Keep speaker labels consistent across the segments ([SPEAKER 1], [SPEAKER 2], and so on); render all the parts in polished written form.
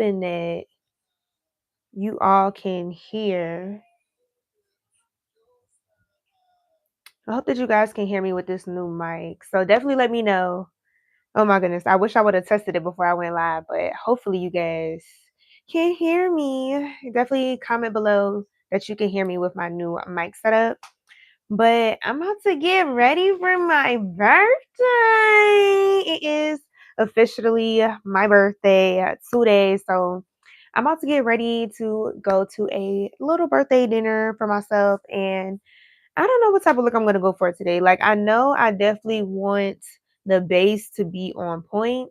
[SPEAKER 1] hoping that you all can hear. I hope that you guys can hear me with this new mic. So definitely let me know. Oh my goodness. I wish I would have tested it before I went live, but hopefully you guys can hear me. Definitely comment below that you can hear me with my new mic setup. But I'm about to get ready for my birthday. It is officially my birthday today. So I'm about to get ready to go to a little birthday dinner for myself. And I don't know what type of look I'm going to go for today. Like, I know I definitely want the base to be on point.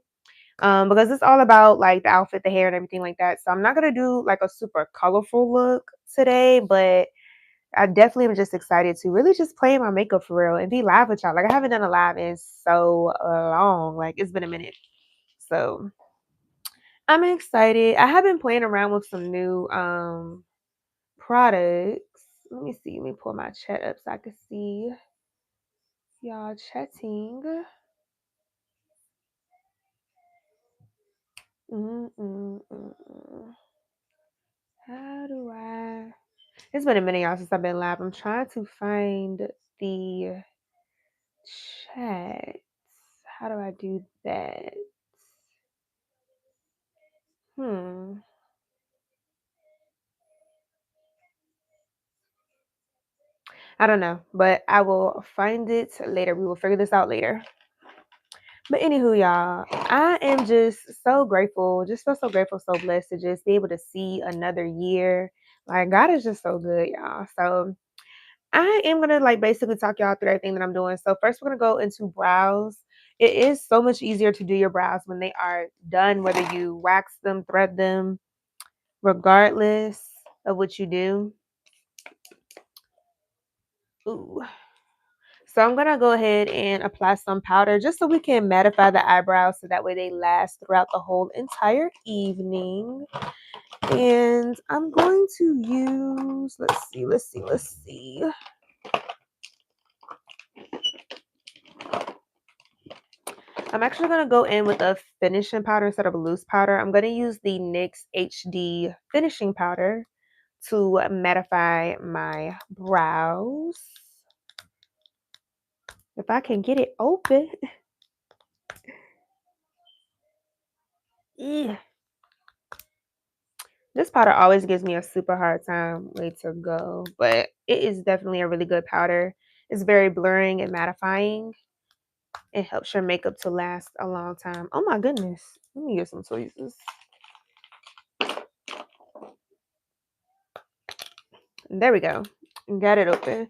[SPEAKER 1] Because it's all about like the outfit, the hair, and everything like that. So I'm not gonna do like a super colorful look today, but I definitely am just excited to really just play my makeup for real and be live with y'all. Like I haven't done a live in so long. Like it's been a minute. So I'm excited. I have been playing around with some new products. Let me see. Let me pull my chat up so I can see y'all chatting. Mm-mm-mm-mm. How do I? It's been a minute, y'all, since I've been live. I'm trying to find the chat. How do I do that? Hmm. I don't know, but I will find it later. We will figure this out later. But anywho, y'all, I am just so grateful. Just feel so grateful, so blessed to just be able to see another year. Like God is just so good, y'all. So I am gonna like basically talk y'all through everything that I'm doing. So first we're gonna go into brows. It is so much easier to do your brows when they are done, whether you wax them, thread them, regardless of what you do. Ooh. So I'm gonna go ahead and apply some powder just so we can mattify the eyebrows so that way they last throughout the whole entire evening. And I'm going to use, let's see. I'm actually going to go in with a finishing powder instead of a loose powder. I'm going to use the NYX HD finishing powder to mattify my brows. If I can get it open. Yeah. This powder always gives me a super hard time way to go, but it is definitely a really good powder. It's very blurring and mattifying. It helps your makeup to last a long time. Oh my goodness. Let me get some tweezers. There we go. Got it open.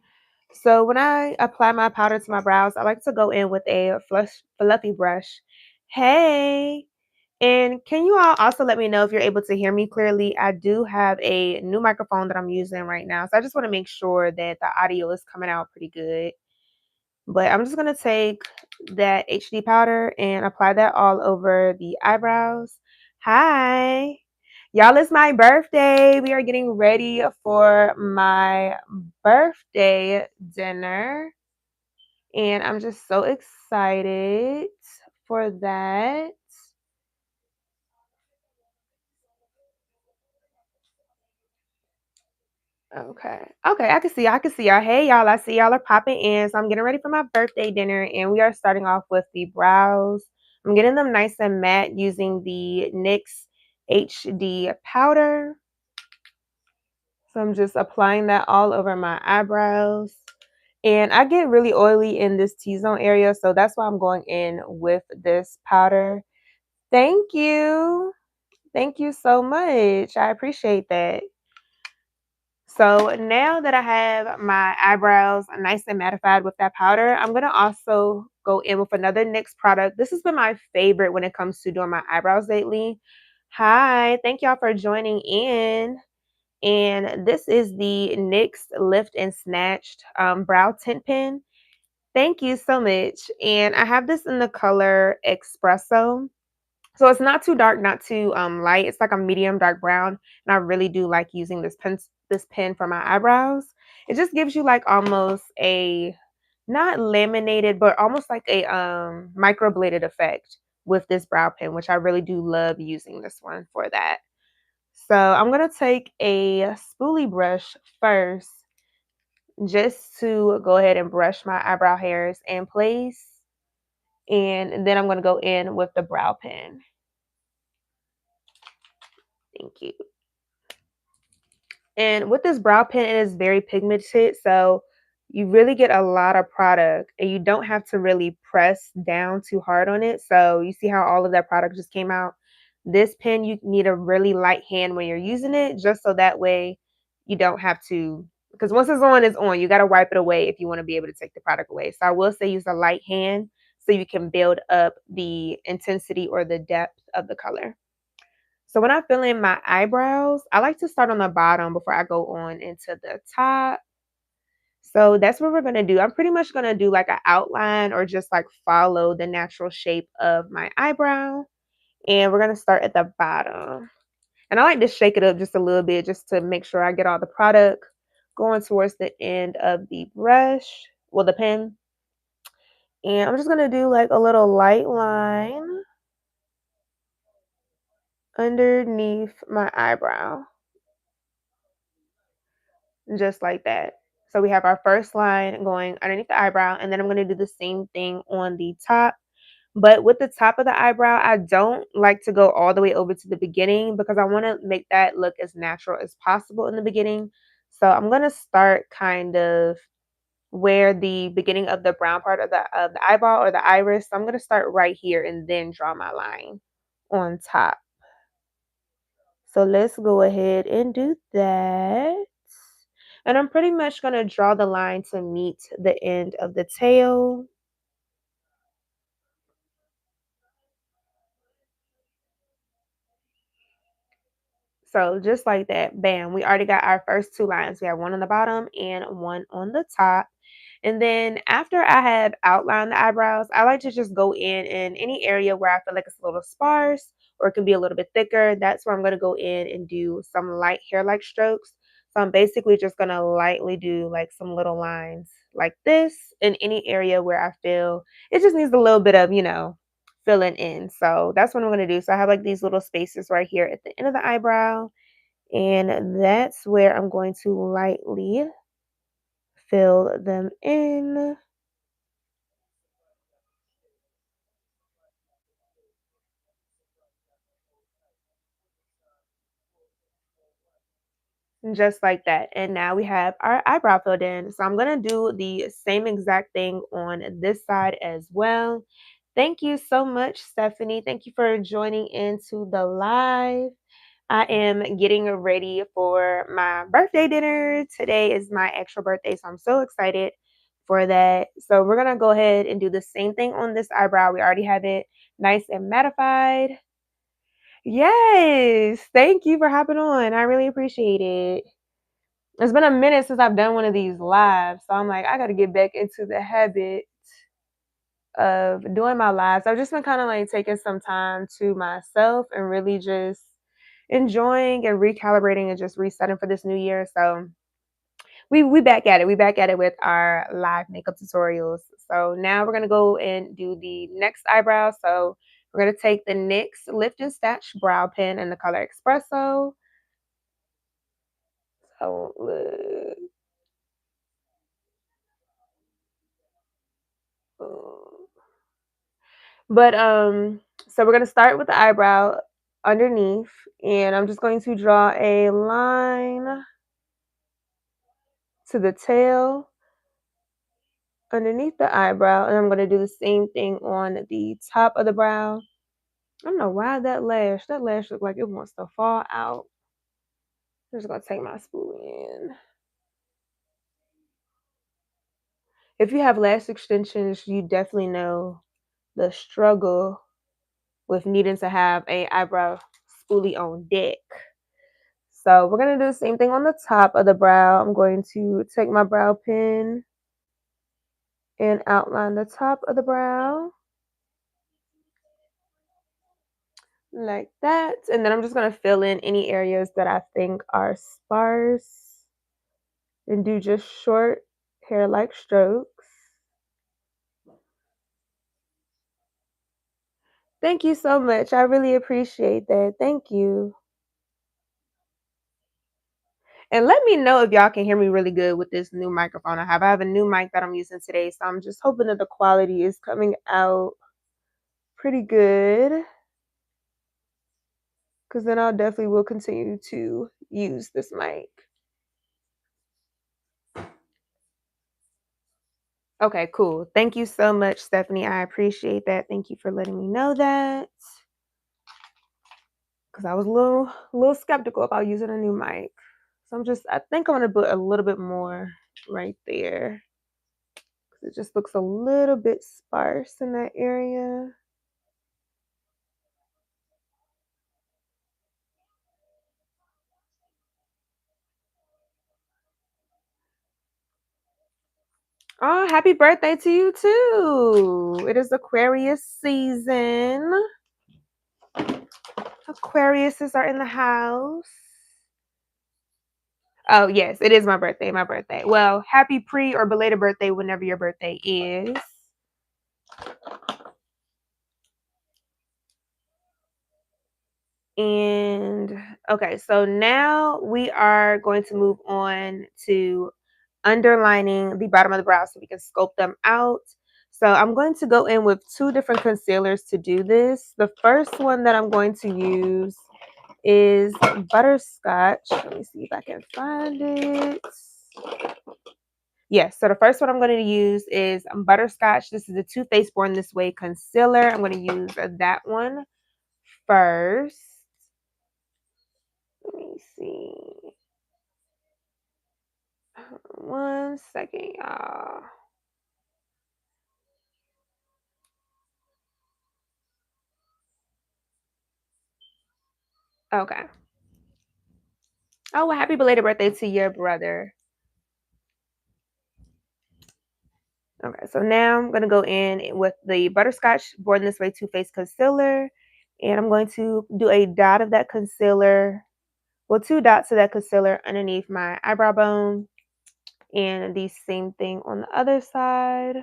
[SPEAKER 1] So when I apply my powder to my brows, I like to go in with a fluffy brush. Hey, and can you all also let me know if you're able to hear me clearly? I do have a new microphone that I'm using right now, so I just want to make sure that the audio is coming out pretty good. But I'm just going to take that HD powder and apply that all over the eyebrows. Hi. Y'all, it's my birthday. We are getting ready for my birthday dinner. And I'm just so excited for that. Okay. Okay, I can see y'all. I can see y'all. Hey y'all, I see y'all are popping in. So I'm getting ready for my birthday dinner and we are starting off with the brows. I'm getting them nice and matte using the NYX HD powder. So I'm just applying that all over my eyebrows. And I get really oily in this T-zone area, so that's why I'm going in with this powder. Thank you. Thank you so much. I appreciate that. So now that I have my eyebrows nice and mattified with that powder, I'm going to also go in with another NYX product. This has been my favorite when it comes to doing my eyebrows lately. Hi, thank y'all for joining in. And this is the NYX Lift and Snatched Brow Tint Pen. Thank you so much. And I have this in the color Espresso. So it's not too dark, not too light. It's like a medium dark brown. And I really do like using this pen for my eyebrows. It just gives you like almost a not laminated, but almost like a microbladed effect with this brow pen, which I really do love using this one for that. So I'm gonna take a spoolie brush first just to go ahead and brush my eyebrow hairs in place. And then I'm gonna go in with the brow pen. Thank you. And with this brow pen, it is very pigmented, so you really get a lot of product and you don't have to really press down too hard on it. So you see how all of that product just came out? This pen, you need a really light hand when you're using it, just so that way you don't have to, because once it's on, it's on. You got to wipe it away if you want to be able to take the product away. So I will say use a light hand so you can build up the intensity or the depth of the color. So when I fill in my eyebrows, I like to start on the bottom before I go on into the top. So that's what we're gonna do. I'm pretty much gonna do like an outline or just like follow the natural shape of my eyebrow. And we're gonna start at the bottom. And I like to shake it up just a little bit just to make sure I get all the product going towards the end of the brush, well, the pen. And I'm just gonna do like a little light line underneath my eyebrow. Just like that. So we have our first line going underneath the eyebrow, and then I'm going to do the same thing on the top. But with the top of the eyebrow, I don't like to go all the way over to the beginning because I want to make that look as natural as possible in the beginning. So I'm going to start kind of where the beginning of the brown part of the eyeball or the iris. So I'm going to start right here and then draw my line on top. So let's go ahead and do that. And I'm pretty much going to draw the line to meet the end of the tail. So just like that, bam, we already got our first two lines. We have one on the bottom and one on the top. And then after I have outlined the eyebrows, I like to just go in any area where I feel like it's a little sparse or it can be a little bit thicker. That's where I'm going to go in and do some light hair-like strokes. So I'm basically just going to lightly do like some little lines like this in any area where I feel it just needs a little bit of, filling in. So that's what I'm going to do. So I have like these little spaces right here at the end of the eyebrow. And that's where I'm going to lightly fill them in. Just like that. And now we have our eyebrow filled in. So I'm going to do the same exact thing on this side as well. Thank you so much, Stephanie. Thank you for joining into the live. I am getting ready for my birthday dinner. Today is my extra birthday, so I'm so excited for that. So we're going to go ahead and do the same thing on this eyebrow. We already have it nice and mattified. Yes, thank you for hopping on. I really appreciate it. It's been a minute since I've done one of these lives, so I'm like, I got to get back into the habit of doing my lives. I've just been kind of like taking some time to myself and really just enjoying and recalibrating and just resetting for this new year. So we back at it. We back at it with our live makeup tutorials. So now we're gonna go and do the next eyebrow. So we're gonna take the NYX Lift and Statch brow pen in the color Espresso. So but so we're gonna start with the eyebrow underneath, and I'm just going to draw a line to the tail underneath the eyebrow, and I'm gonna do the same thing on the top of the brow. I don't know why that lash looked like it wants to fall out. I'm just gonna take my spool in. If you have lash extensions, you definitely know the struggle with needing to have a eyebrow spoolie on deck. So we're gonna do the same thing on the top of the brow. I'm going to take my brow pen and outline the top of the brow like that. And then I'm just gonna fill in any areas that I think are sparse and do just short hair-like strokes. Thank you so much. I really appreciate that. Thank you. And let me know if y'all can hear me really good with this new microphone I have. I have a new mic that I'm using today, so I'm just hoping that the quality is coming out pretty good. Because then I'll definitely will continue to use this mic. Okay, cool. Thank you so much, Stephanie. I appreciate that. Thank you for letting me know that. Because I was a little skeptical about using a new mic. So I think I'm gonna put a little bit more right there. Because it just looks a little bit sparse in that area. Oh, happy birthday to you too. It is Aquarius season. Aquariuses are in the house. Oh, yes, it is my birthday. My birthday. Well, happy pre or belated birthday whenever your birthday is. And okay, so now we are going to move on to underlining the bottom of the brow so we can scope them out. So I'm going to go in with two different concealers to do this. The first one that I'm going to use is Butterscotch. Let me see if I can find it. Yes, so the first one I'm going to use is Butterscotch. This is a Too Faced Born This Way concealer. I'm going to use that one first. Let me see. 1 second, y'all. Okay. Oh, well, happy belated birthday to your brother. Okay, so now I'm going to go in with the Butterscotch Born This Way Too Faced Concealer. And I'm going to do a dot of that concealer. Well, 2 dots of that concealer underneath my eyebrow bone. And the same thing on the other side.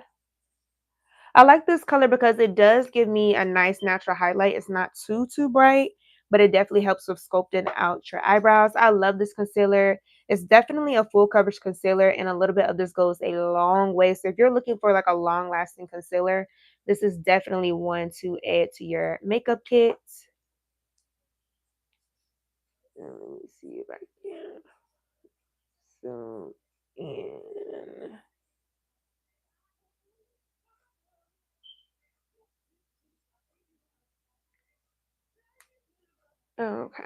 [SPEAKER 1] I like this color because it does give me a nice natural highlight. It's not too bright, but it definitely helps with sculpting out your eyebrows. I love this concealer. It's definitely a full coverage concealer, and a little bit of this goes a long way. So if you're looking for like a long lasting concealer, this is definitely one to add to your makeup kit. Let me see if I can zoom in. Okay.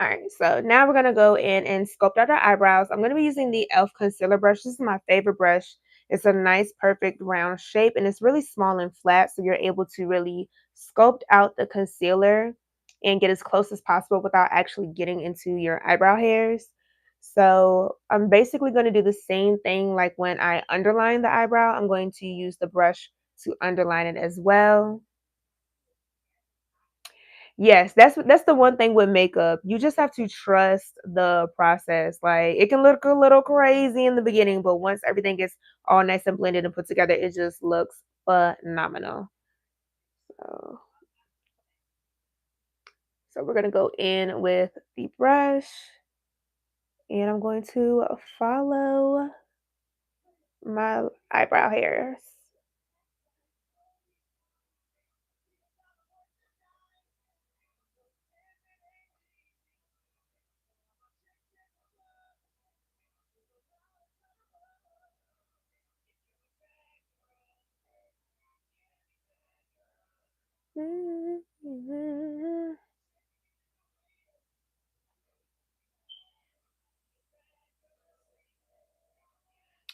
[SPEAKER 1] All right, so now we're gonna go in and sculpt out our eyebrows. I'm gonna be using the e.l.f. concealer brush. This is my favorite brush. It's a nice, perfect round shape, and it's really small and flat, so you're able to really sculpt out the concealer and get as close as possible without actually getting into your eyebrow hairs. So I'm basically going to do the same thing like when I underline the eyebrow. I'm going to use the brush to underline it as well. Yes, that's the one thing with makeup. You just have to trust the process. Like it can look a little crazy in the beginning, but once everything gets all nice and blended and put together, it just looks phenomenal. So, so we're gonna go in with the brush, and I'm going to follow my eyebrow hairs.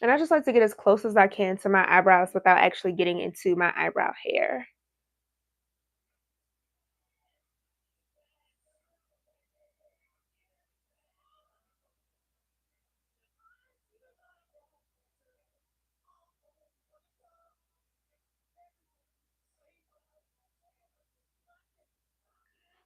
[SPEAKER 1] And I just like to get as close as I can to my eyebrows without actually getting into my eyebrow hair.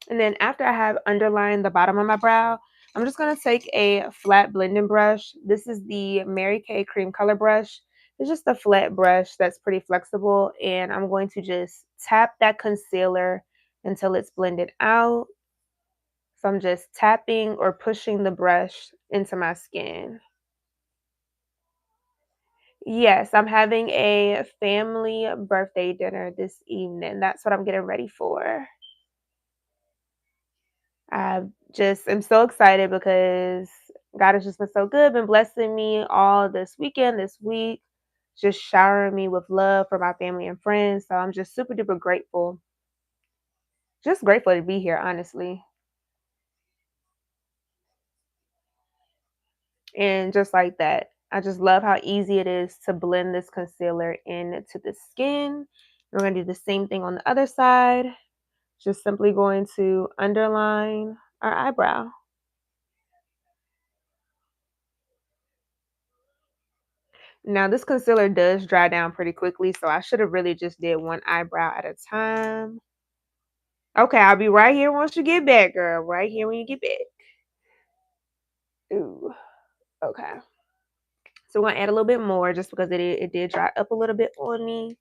[SPEAKER 1] And then after I have underlined the bottom of my brow, I'm just going to take a flat blending brush. This is the Mary Kay cream color brush. It's just a flat brush that's pretty flexible. And I'm going to just tap that concealer until it's blended out. So I'm just tapping or pushing the brush into my skin. Yes, I'm having a family birthday dinner this evening. That's what I'm getting ready for. I just am so excited because God has just been so good, been blessing me all this weekend, this week, just showering me with love for my family and friends. So I'm just super duper grateful. Just grateful to be here, honestly. And just like that, I just love how easy it is to blend this concealer into the skin. We're going to do the same thing on the other side. Just simply going to underline our eyebrow. Now this concealer does dry down pretty quickly, so I should have really just did one eyebrow at a time. Okay, I'll be right here once you get back, girl. Right here when you get back. Ooh, okay. So we're gonna add a little bit more just because it did dry up a little bit on me.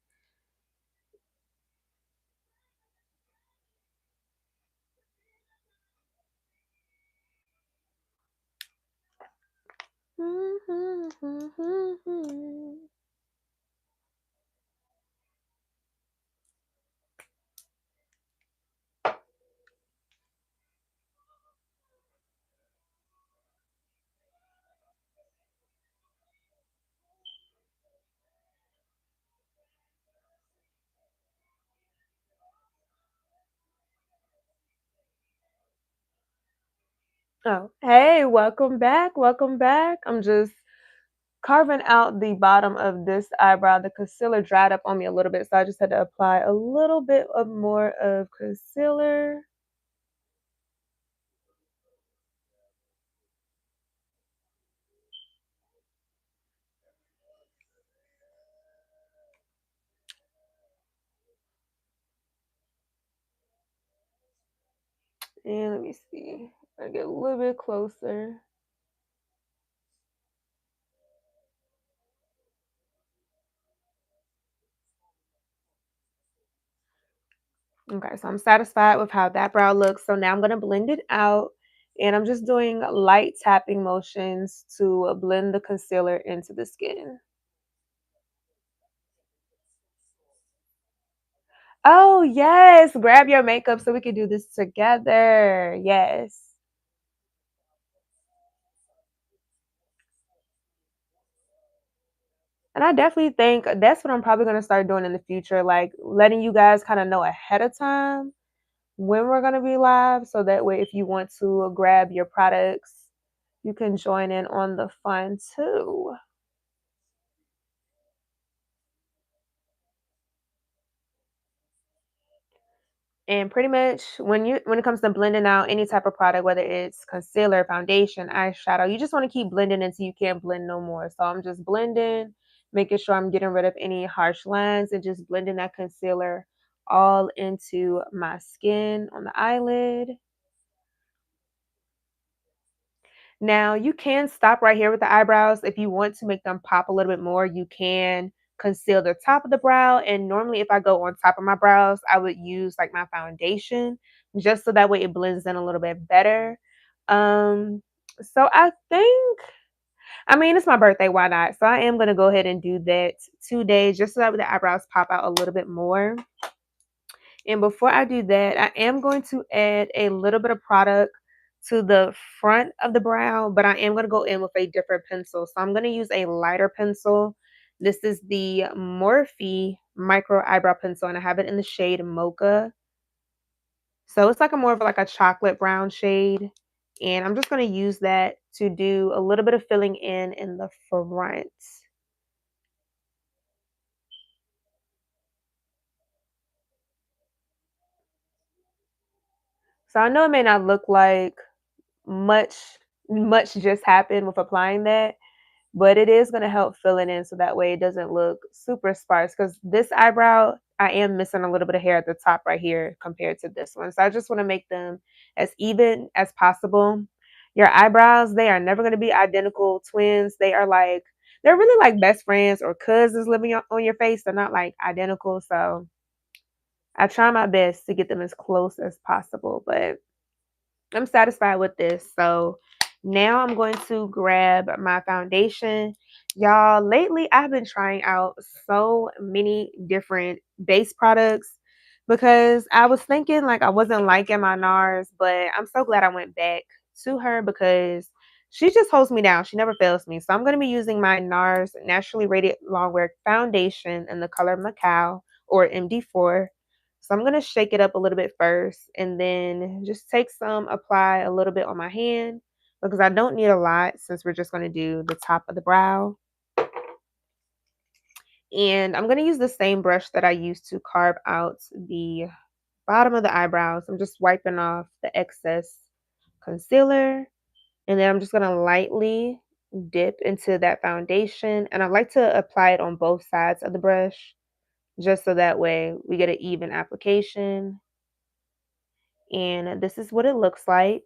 [SPEAKER 1] Oh, hey, welcome back. Welcome back. I'm just carving out the bottom of this eyebrow. The concealer dried up on me a little bit, so I just had to apply a little bit of more of concealer. And let me see. I get a little bit closer. Okay, so I'm satisfied with how that brow looks. So now I'm going to blend it out. And I'm just doing light tapping motions to blend the concealer into the skin. Oh, yes. Grab your makeup so we can do this together. Yes. And I definitely think that's what I'm probably going to start doing in the future, like letting you guys kind of know ahead of time when we're going to be live. So that way, if you want to grab your products, you can join in on the fun too. And pretty much when it comes to blending out any type of product, whether it's concealer, foundation, eyeshadow, you just want to keep blending until you can't blend no more. So I'm just blending, making sure I'm getting rid of any harsh lines and just blending that concealer all into my skin on the eyelid. Now, you can stop right here with the eyebrows. If you want to make them pop a little bit more, you can conceal the top of the brow. And normally, if I go on top of my brows, I would use like my foundation just so that way it blends in a little bit better. Um, so I think, I mean, it's my birthday, why not? So I am going to go ahead and do that 2 days just so that the eyebrows pop out a little bit more. And before I do that, I am going to add a little bit of product to the front of the brow, but I am going to go in with a different pencil. So I'm going to use a lighter pencil. This is the Morphe Micro Eyebrow Pencil, and I have it in the shade Mocha. So it's like a more of like a chocolate brown shade. And I'm just going to use that to do a little bit of filling in the front. So I know it may not look like much much just happened with applying that, but it is going to help fill it in so that way it doesn't look super sparse because this eyebrow I am missing a little bit of hair at the top right here compared to this one. So I just want to make them as even as possible. Your eyebrows, they are never going to be identical twins. They're really like best friends or cousins living on your face. They're not like identical. So I try my best to get them as close as possible, but I'm satisfied with this. So now I'm going to grab my foundation. Y'all, lately I've been trying out so many different base products because I was thinking like I wasn't liking my NARS, but I'm so glad I went back to her because she just holds me down. She never fails me. So I'm going to be using my NARS Naturally Rated Longwear Foundation in the color Macao or MD4. So I'm going to shake it up a little bit first and then just take some, apply a little bit on my hand because I don't need a lot since we're just going to do the top of the brow. And I'm going to use the same brush that I used to carve out the bottom of the eyebrows. I'm just wiping off the excess concealer. And then I'm just going to lightly dip into that foundation. And I like to apply it on both sides of the brush just so that way we get an even application. And this is what it looks like.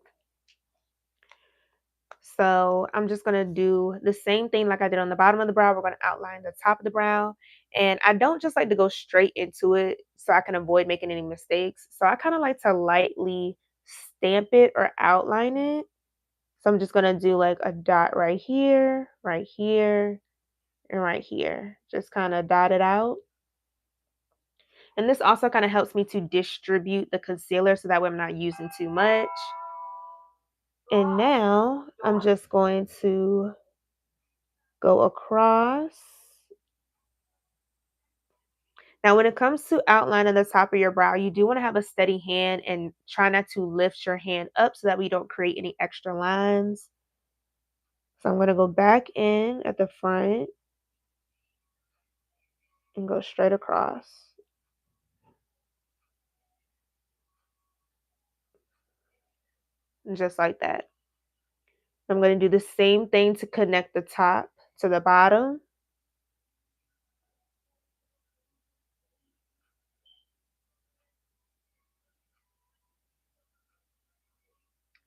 [SPEAKER 1] So I'm just going to do the same thing like I did on the bottom of the brow. We're going to outline the top of the brow. And I don't just like to go straight into it so I can avoid making any mistakes. So I kind of like to lightly stamp it or outline it. So I'm just going to do like a dot right here, and right here. Just kind of dot it out. And this also kind of helps me to distribute the concealer so that way I'm not using too much. And now I'm just going to go across. Now, when it comes to outlining the top of your brow, you do want to have a steady hand and try not to lift your hand up so that we don't create any extra lines. So I'm going to go back in at the front and go straight across. And just like that. I'm going to do the same thing to connect the top to the bottom.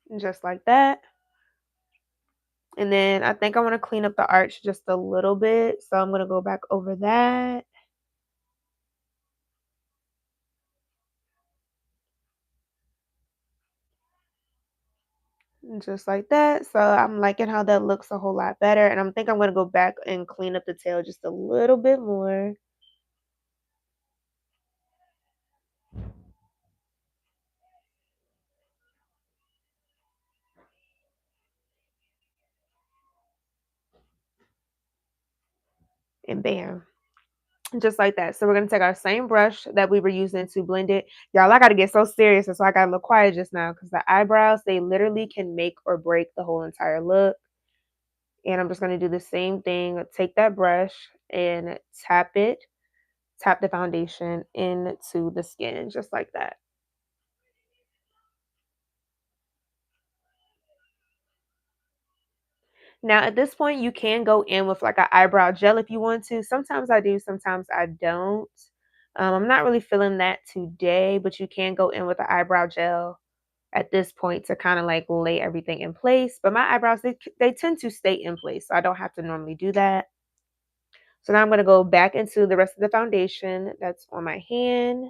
[SPEAKER 1] And just like that. And then I think I want to clean up the arch just a little bit. So I'm going to go back over that. And just like that. So I'm liking how that looks a whole lot better. And I think I'm going to go back and clean up the tail just a little bit more. And bam. Just like that. So we're going to take our same brush that we were using to blend it. Y'all, I got to get so serious. So I got a little quiet just now because the eyebrows, they literally can make or break the whole entire look. And I'm just going to do the same thing. Take that brush and tap the foundation into the skin just like that. Now, at this point, you can go in with like an eyebrow gel if you want to. Sometimes I do, sometimes I don't. I'm not really feeling that today, but you can go in with an eyebrow gel at this point to kind of like lay everything in place. But my eyebrows, they tend to stay in place, so I don't have to normally do that. So now I'm going to go back into the rest of the foundation that's on my hand.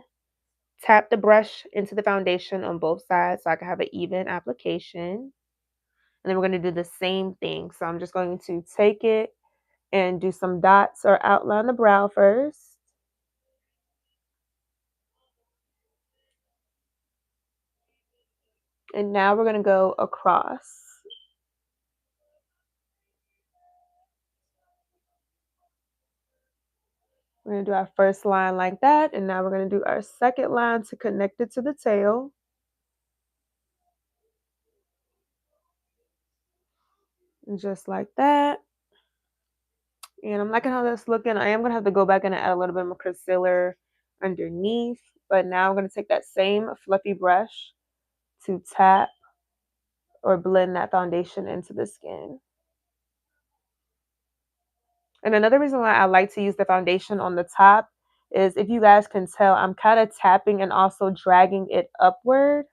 [SPEAKER 1] Tap the brush into the foundation on both sides so I can have an even application. And then we're going to do the same thing. So I'm just going to take it and do some dots or outline the brow first. And now we're going to go across. We're going to do our first line like that. And now we're going to do our second line to connect it to the tail. And just like that. And I'm liking how that's looking. I am going to have to go back and add a little bit more concealer underneath. But now I'm going to take that same fluffy brush to tap or blend that foundation into the skin. And another reason why I like to use the foundation on the top is if you guys can tell, I'm kind of tapping and also dragging it upward.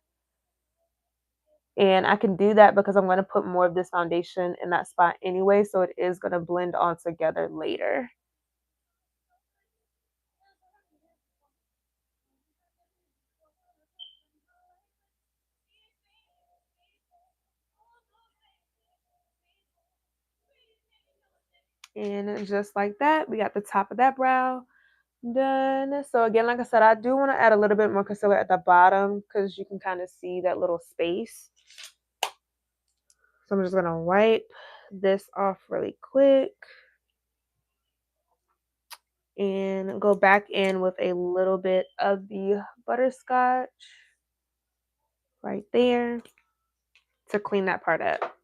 [SPEAKER 1] And I can do that because I'm going to put more of this foundation in that spot anyway. So it is going to blend on together later. And just like that, we got the top of that brow done. So again, like I said, I do want to add a little bit more concealer at the bottom because you can kind of see that little space. So I'm just gonna wipe this off really quick and go back in with a little bit of the butterscotch right there to clean that part up.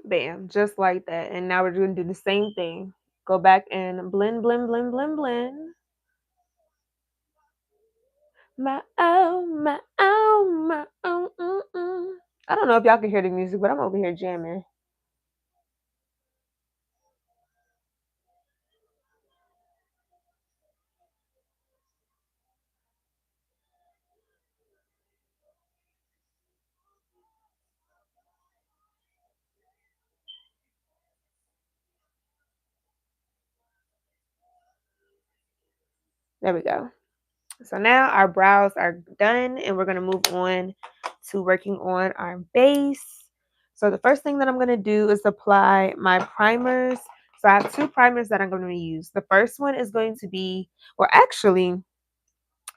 [SPEAKER 1] Bam, just like that. And now we're gonna do the same thing. Go back and blend, blend, blend, blend, blend. My oh, my oh, my oh, I don't know if y'all can hear the music, but I'm over here jamming. There we go. So now our brows are done and we're going to move on to working on our base. So the first thing that I'm going to do is apply my primers. So I have two primers that I'm going to use. The first one is going to be, well, actually,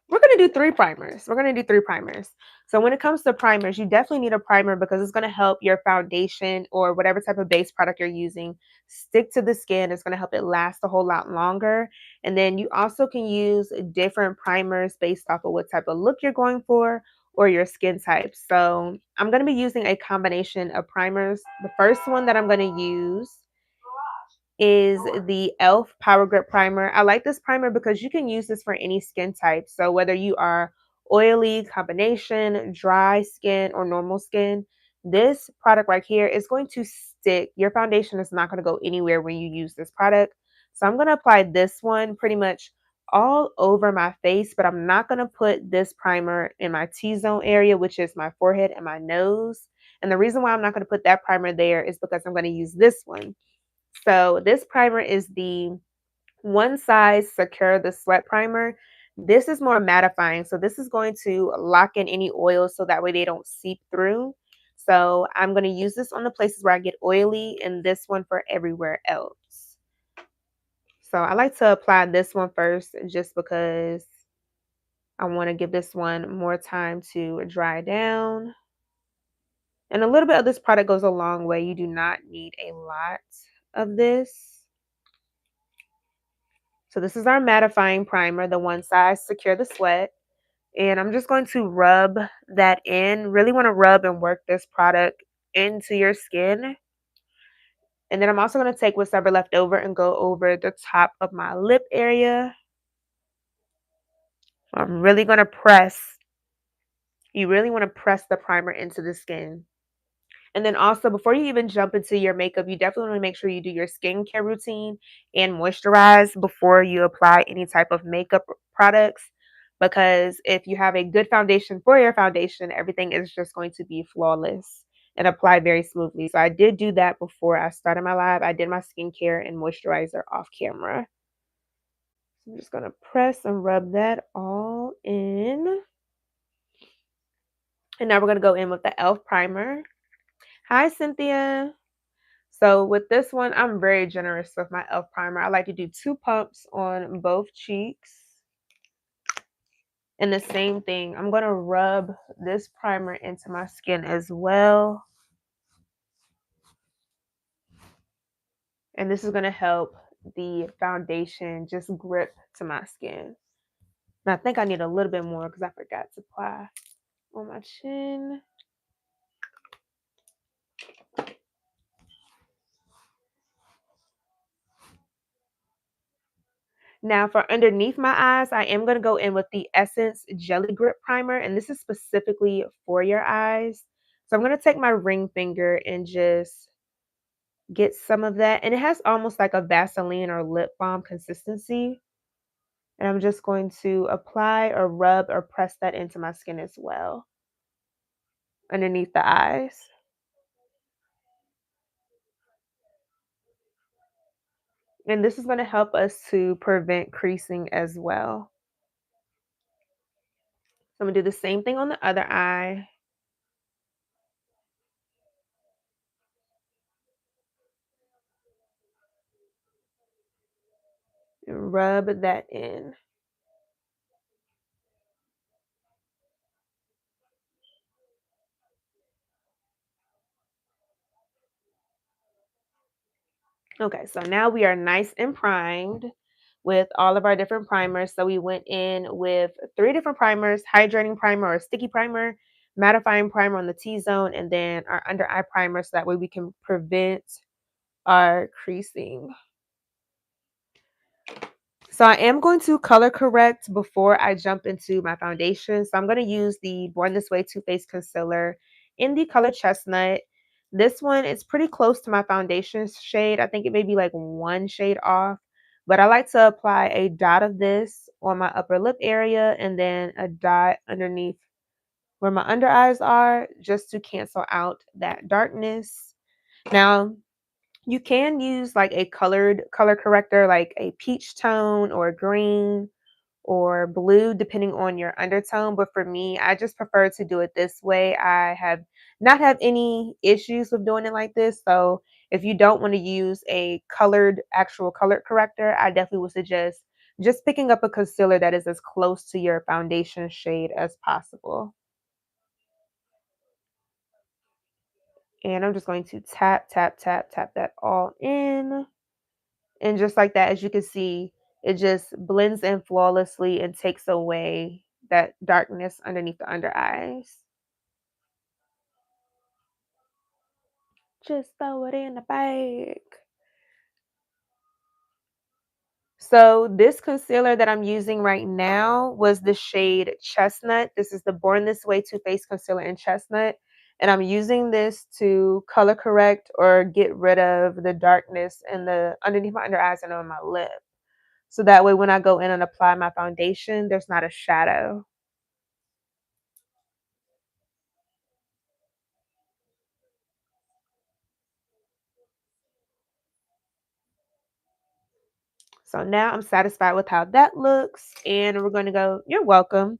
[SPEAKER 1] we're going to do three primers. We're going to do three primers. So when it comes to primers, you definitely need a primer because it's going to help your foundation or whatever type of base product you're using stick to the skin. It's going to help it last a whole lot longer. And then you also can use different primers based off of what type of look you're going for or your skin type. So I'm going to be using a combination of primers. The first one that I'm going to use is the e.l.f. Power Grip Primer. I like this primer because you can use this for any skin type. So whether you are oily, combination, dry skin, or normal skin, this product right here is going to stick. Your foundation is not going to go anywhere when you use this product. So I'm going to apply this one pretty much all over my face, but I'm not going to put this primer in my T-zone area, which is my forehead and my nose. And the reason why I'm not going to put that primer there is because I'm going to use this one. So this primer is the One Size Secure the Sweat Primer. This is more mattifying. So this is going to lock in any oils so that way they don't seep through. So I'm going to use this on the places where I get oily and this one for everywhere else. So I like to apply this one first just because I want to give this one more time to dry down. And a little bit of this product goes a long way. You do not need a lot of this. So this is our mattifying primer, the One Size Secure the Sweat. And I'm just going to rub that in. Really want to rub and work this product into your skin. And then I'm also going to take what's ever left over and go over the top of my lip area. I'm really going to press. You really want to press the primer into the skin. And then also, before you even jump into your makeup, you definitely want to make sure you do your skincare routine and moisturize before you apply any type of makeup products. Because if you have a good foundation for your foundation, everything is just going to be flawless and apply very smoothly. So I did do that before I started my live. I did my skincare and moisturizer off camera. So I'm just going to press and rub that all in. And now we're going to go in with the e.l.f. primer. Hi, Cynthia. So with this one, I'm very generous with my e.l.f. primer. I like to do 2 pumps on both cheeks. And the same thing, I'm going to rub this primer into my skin as well. And this is going to help the foundation just grip to my skin. And I think I need a little bit more because I forgot to apply on my chin. Now for underneath my eyes, I am going to go in with the Essence Jelly Grip Primer, and this is specifically for your eyes. So I'm going to take my ring finger and just get some of that. And it has almost like a Vaseline or lip balm consistency. And I'm just going to apply or rub or press that into my skin as well, underneath the eyes. And this is going to help us to prevent creasing as well. So I'm going to do the same thing on the other eye and rub that in. Okay, so now we are nice and primed with all of our different primers. So we went in with three different primers: hydrating primer or sticky primer, mattifying primer on the T-zone, and then our under eye primer so that way we can prevent our creasing. So I am going to color correct before I jump into my foundation. So I'm going to use the Born This Way Too Faced Concealer in the color Chestnut. This one is pretty close to my foundation shade. I think it may be like one shade off, but I like to apply a dot of this on my upper lip area and then a dot underneath where my under eyes are just to cancel out that darkness. Now, you can use like a colored color corrector, like a peach tone or green or blue, depending on your undertone. But for me, I just prefer to do it this way. I have not have any issues with doing it like this. So if you don't want to use a colored, actual color corrector, I definitely would suggest just picking up a concealer that is as close to your foundation shade as possible. And I'm just going to tap, tap, tap, tap that all in. And just like that, as you can see, it just blends in flawlessly and takes away that darkness underneath the under eyes. Just throw it in the bag. So this concealer that I'm using right now was the shade Chestnut. This is the Born This Way Too Faced Concealer in Chestnut. And I'm using this to color correct or get rid of the darkness in the underneath my under eyes and on my lip. So that way when I go in and apply my foundation, there's not a shadow. So now I'm satisfied with how that looks, and we're gonna go. You're welcome.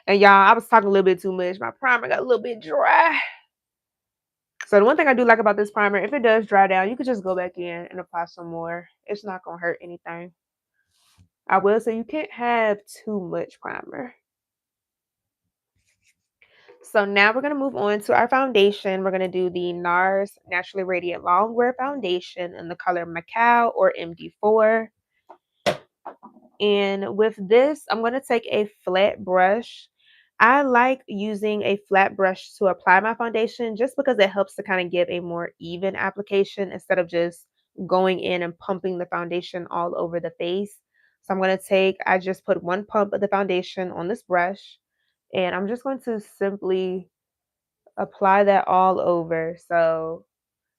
[SPEAKER 1] And y'all, I was talking a little bit too much. My primer got a little bit dry. So the one thing I do like about this primer, if it does dry down, you could just go back in and apply some more. It's not gonna hurt anything. I will say you can't have too much primer. So now we're gonna move on to our foundation. We're gonna do the NARS Naturally Radiant Longwear Foundation in the color Macao or MD4. And with this, I'm going to take a flat brush. I like using a flat brush to apply my foundation just because it helps to kind of give a more even application instead of just going in and pumping the foundation all over the face. So I'm going to I just put one pump of the foundation on this brush and I'm just going to simply apply that all over. So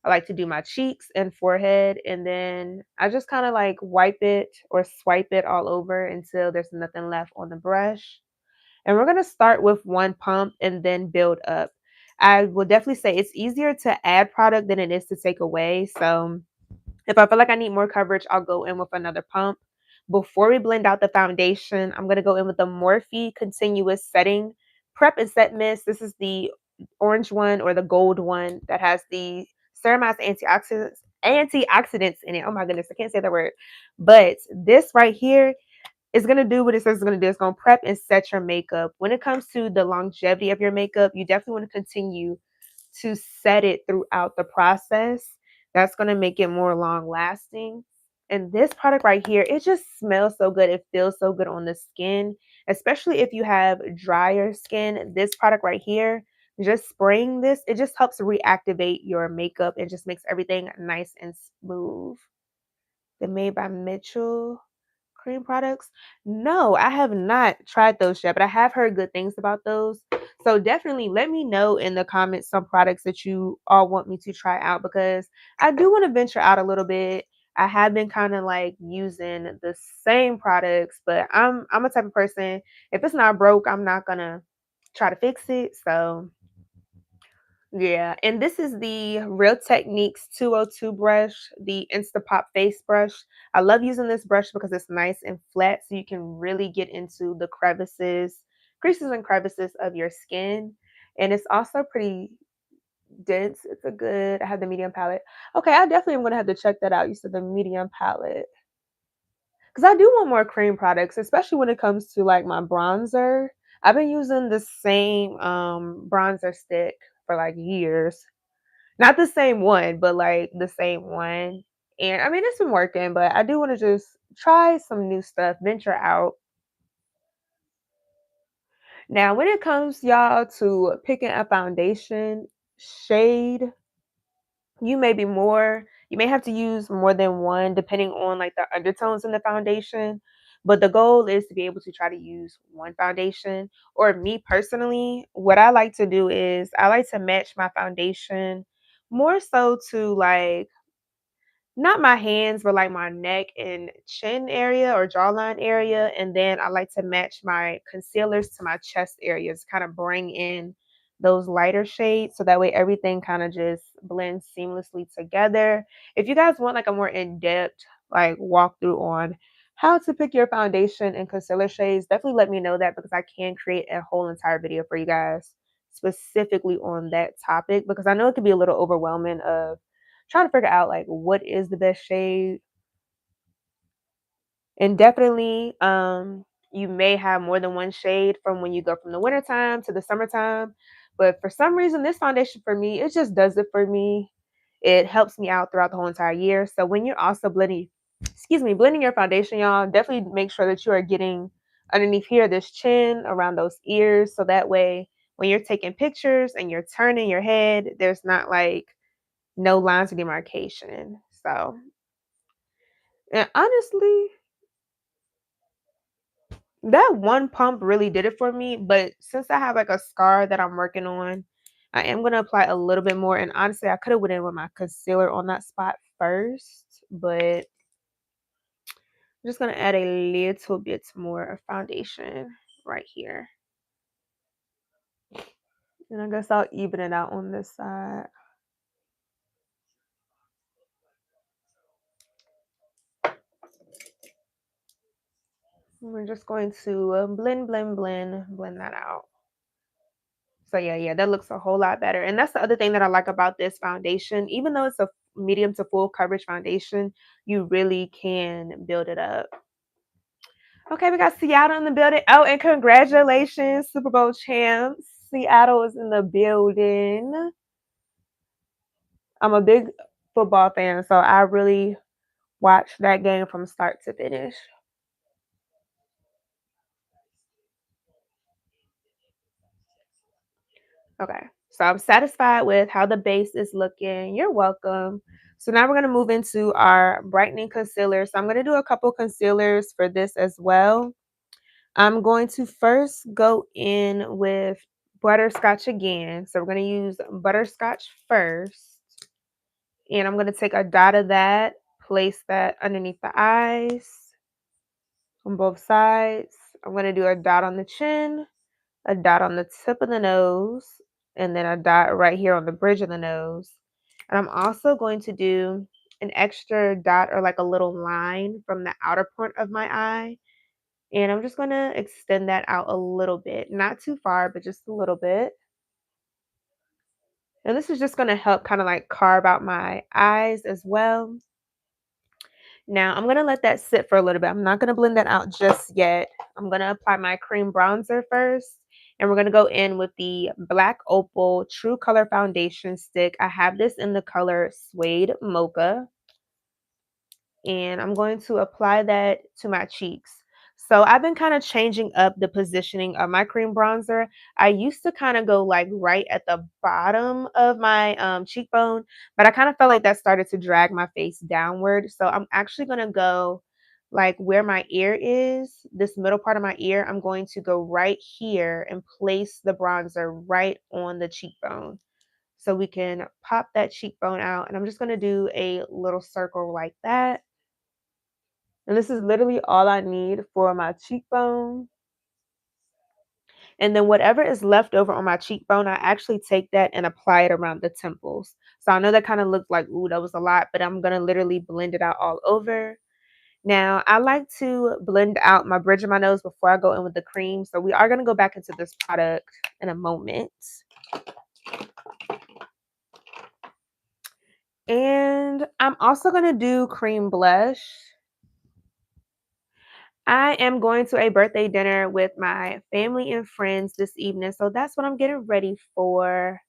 [SPEAKER 1] I like to do my cheeks and forehead, and then I just kind of like wipe it or swipe it all over until there's nothing left on the brush. And we're going to start with one pump and then build up. I will definitely say it's easier to add product than it is to take away. So if I feel like I need more coverage, I'll go in with another pump. Before we blend out the foundation, I'm going to go in with the Morphe Continuous Setting Prep and Set Mist. This is the orange one or the gold one that has the ceramized antioxidants in it. Oh my goodness, I can't say that word. But this right here is going to do what it says it's going to do. It's going to prep and set your makeup. When it comes to the longevity of your makeup, you definitely want to continue to set it throughout the process. That's going to make it more long lasting. And this product right here, it just smells so good. It feels so good on the skin, especially if you have drier skin. This product right here, just spraying this, it just helps reactivate your makeup and just makes everything nice and smooth. They're made by Mitchell cream products? No, I have not tried those yet, but I have heard good things about those. So definitely let me know in the comments some products that you all want me to try out because I do want to venture out a little bit. I have been kind of like using the same products, but I'm a type of person, if it's not broke, I'm not gonna try to fix it. So Yeah, and this is the Real Techniques 202 brush, the Instapop face brush. I love using this brush because it's nice and flat, so you can really get into the creases and crevices of your skin. And it's also pretty dense. It's a good, I have the medium palette. Okay, I definitely am gonna have to check that out. You said the medium palette. Because I do want more cream products, especially when it comes to like my bronzer. I've been using the same bronzer stick for like years. Not the same one, but like the same one. And I mean, it's been working, but I do want to just try some new stuff, venture out. Now, when it comes, y'all, to picking a foundation shade, you may have to use more than one depending on like the undertones in the foundation. But the goal is to be able to try to use one foundation. Or me personally, what I like to do is I like to match my foundation more so to like not my hands, but like my neck and chin area or jawline area. And then I like to match my concealers to my chest areas, kind of bring in those lighter shades so that way everything kind of just blends seamlessly together. If you guys want like a more in-depth like walkthrough on how to pick your foundation and concealer shades, definitely let me know that because I can create a whole entire video for you guys specifically on that topic because I know it can be a little overwhelming of trying to figure out like what is the best shade. And definitely you may have more than one shade from when you go from the wintertime to the summertime. But for some reason this foundation for me, it just does it for me. It helps me out throughout the whole entire year. So when you're also blending your foundation, y'all, definitely make sure that you are getting underneath here, this chin, around those ears. So that way when you're taking pictures and you're turning your head, there's not like no lines of demarcation. So, and honestly, that one pump really did it for me. But since I have like a scar that I'm working on, I am gonna apply a little bit more. And honestly, I could have went in with my concealer on that spot first, but I'm just gonna add a little bit more foundation right here. And I guess I'll even it out on this side. We're just going to blend that out. So yeah, that looks a whole lot better. And that's the other thing that I like about this foundation. Even though it's a medium to full coverage foundation, you really can build it up. Okay, we got Seattle in the building. Oh, and congratulations, Super Bowl champs. Seattle is in the building. I'm a big football fan, so I really watched that game from start to finish. Okay. So I'm satisfied with how the base is looking. You're welcome. So now we're going to move into our brightening concealer. So I'm going to do a couple concealers for this as well. I'm going to first go in with butterscotch again. So we're going to use butterscotch first. And I'm going to take a dot of that, place that underneath the eyes on both sides. I'm going to do a dot on the chin, a dot on the tip of the nose, and then a dot right here on the bridge of the nose. And I'm also going to do an extra dot or like a little line from the outer part of my eye. And I'm just going to extend that out a little bit, not too far, but just a little bit. And this is just going to help kind of like carve out my eyes as well. Now I'm going to let that sit for a little bit. I'm not going to blend that out just yet. I'm going to apply my cream bronzer first. And we're going to go in with the Black Opal True Color Foundation Stick. I have this in the color Suede Mocha. And I'm going to apply that to my cheeks. So I've been kind of changing up the positioning of my cream bronzer. I used to kind of go like right at the bottom of my cheekbone, but I kind of felt like that started to drag my face downward. So I'm actually going to go like where my ear is, this middle part of my ear. I'm going to go right here and place the bronzer right on the cheekbone. So we can pop that cheekbone out. And I'm just going to do a little circle like that. And this is literally all I need for my cheekbone. And then whatever is left over on my cheekbone, I actually take that and apply it around the temples. So I know that kind of looked like, ooh, that was a lot, but I'm gonna literally blend it out all over. Now, I like to blend out my bridge of my nose before I go in with the cream. So we are gonna go back into this product in a moment. And I'm also gonna do cream blush. I am going to a birthday dinner with my family and friends this evening, so that's what I'm getting ready for.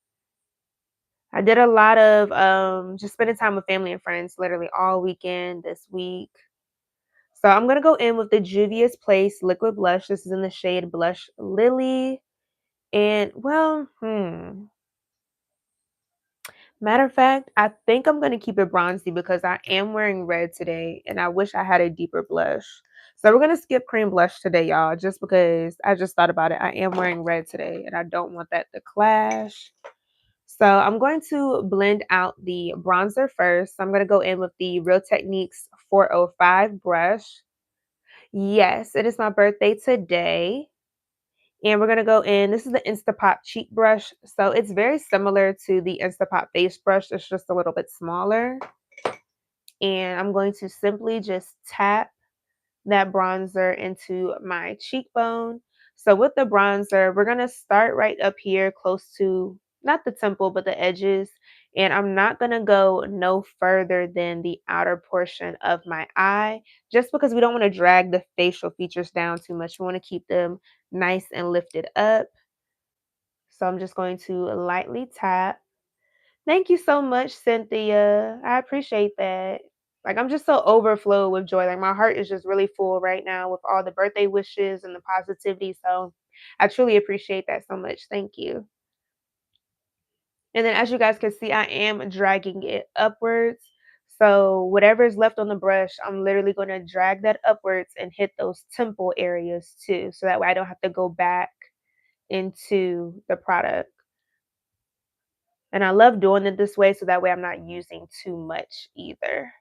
[SPEAKER 1] I did a lot of just spending time with family and friends literally all weekend this week. So I'm gonna go in with the Juvia's Place liquid blush. This is in the shade Blush Lily. And well, matter of fact, I think I'm gonna keep it bronzy because I am wearing red today and I wish I had a deeper blush. So we're gonna skip cream blush today, y'all, just because I just thought about it. I am wearing red today and I don't want that to clash. So I'm going to blend out the bronzer first. So I'm gonna go in with the Real Techniques 405 brush. Yes, it is my birthday today. And we're gonna go in. This is the Instapot cheek brush. So it's very similar to the Instapot face brush. It's just a little bit smaller. And I'm going to simply just tap that bronzer into my cheekbone. So with the bronzer, we're gonna start right up here close to not the temple, but the edges. And I'm not gonna go no further than the outer portion of my eye, just because we don't want to drag the facial features down too much. We want to keep them nice and lifted up. So I'm just going to lightly tap. Thank you so much, Cynthia. I appreciate that. Like, I'm just so overflowed with joy. Like, my heart is just really full right now with all the birthday wishes and the positivity. So I truly appreciate that so much. Thank you. And then as you guys can see, I am dragging it upwards. So whatever is left on the brush, I'm literally going to drag that upwards and hit those temple areas too. So that way I don't have to go back into the product. And I love doing it this way so that way I'm not using too much either.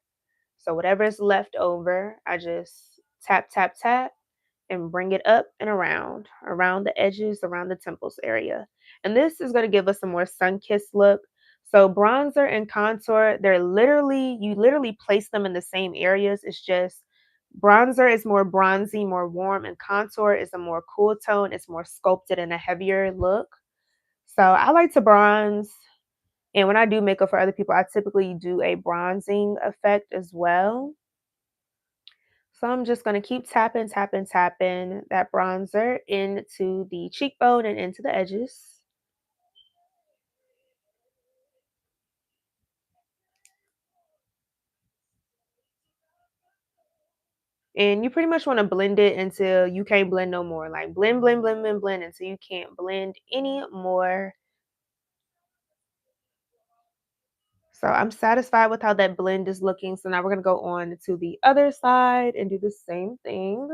[SPEAKER 1] So whatever is left over, I just tap, tap, tap and bring it up and around the edges, around the temples area. And this is going to give us a more sun-kissed look. So bronzer and contour, you literally place them in the same areas. It's just bronzer is more bronzy, more warm, and contour is a more cool tone. It's more sculpted and a heavier look. So I like to bronze. And when I do makeup for other people, I typically do a bronzing effect as well. So I'm just going to keep tapping, tapping, tapping that bronzer into the cheekbone and into the edges. And you pretty much want to blend it until you can't blend no more. Like blend, blend, blend, blend, blend until you can't blend anymore. So I'm satisfied with how that blend is looking. So now we're going to go on to the other side and do the same thing.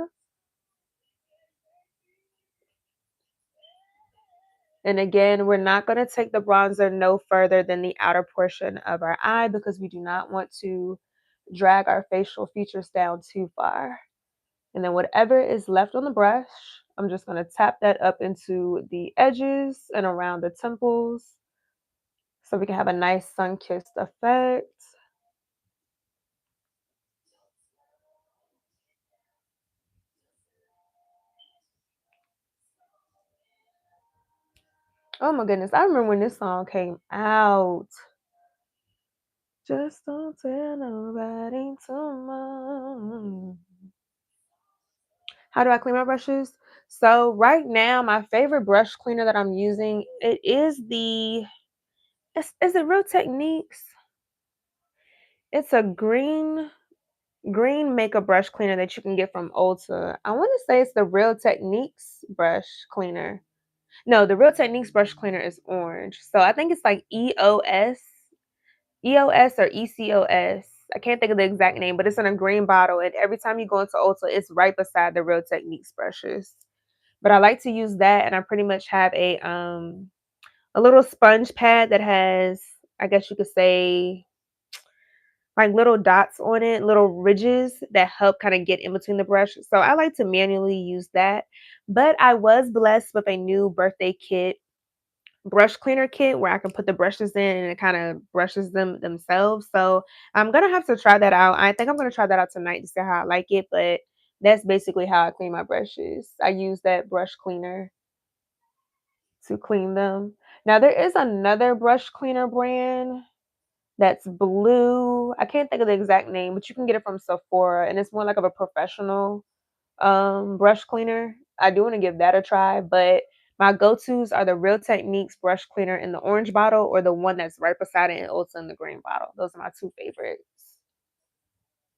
[SPEAKER 1] And again, we're not going to take the bronzer no further than the outer portion of our eye because we do not want to drag our facial features down too far. And then whatever is left on the brush, I'm just going to tap that up into the edges and around the temples so we can have a nice sun-kissed effect. Oh my goodness, I remember when this song came out. Just don't tell nobody tomorrow. How do I clean my brushes? So right now, my favorite brush cleaner that I'm using, it is is it Real Techniques? It's a green makeup brush cleaner that you can get from Ulta. I want to say it's the Real Techniques brush cleaner. No, the Real Techniques brush cleaner is orange. So I think it's like EOS or ECOS. I can't think of the exact name, but it's in a green bottle. And every time you go into Ulta, it's right beside the Real Techniques brushes. But I like to use that, and I pretty much have a little sponge pad that has, I guess you could say, like little dots on it, little ridges that help kind of get in between the brush. So I like to manually use that. But I was blessed with a new birthday kit, brush cleaner kit where I can put the brushes in and it kind of brushes them themselves. So I'm gonna have to try that out. I think I'm gonna try that out tonight to see how I like it. But that's basically how I clean my brushes. I use that brush cleaner to clean them. Now there is another brush cleaner brand that's blue. I can't think of the exact name, but you can get it from Sephora and it's more like of a professional brush cleaner. I do want to give that a try, but my go-tos are the Real Techniques brush cleaner in the orange bottle or the one that's right beside it in Ulta in the green bottle. Those are my two favorites.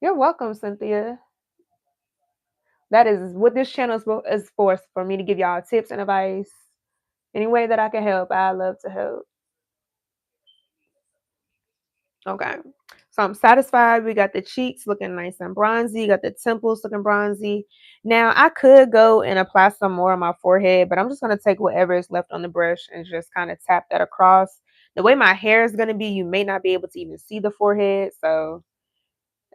[SPEAKER 1] You're welcome, Cynthia. That is what this channel is for me to give y'all tips and advice. Any way that I can help, I love to help. Okay. So I'm satisfied. We got the cheeks looking nice and bronzy. Got the temples looking bronzy. Now I could go and apply some more on my forehead, but I'm just going to take whatever is left on the brush and just kind of tap that across. The way my hair is going to be, you may not be able to even see the forehead. So,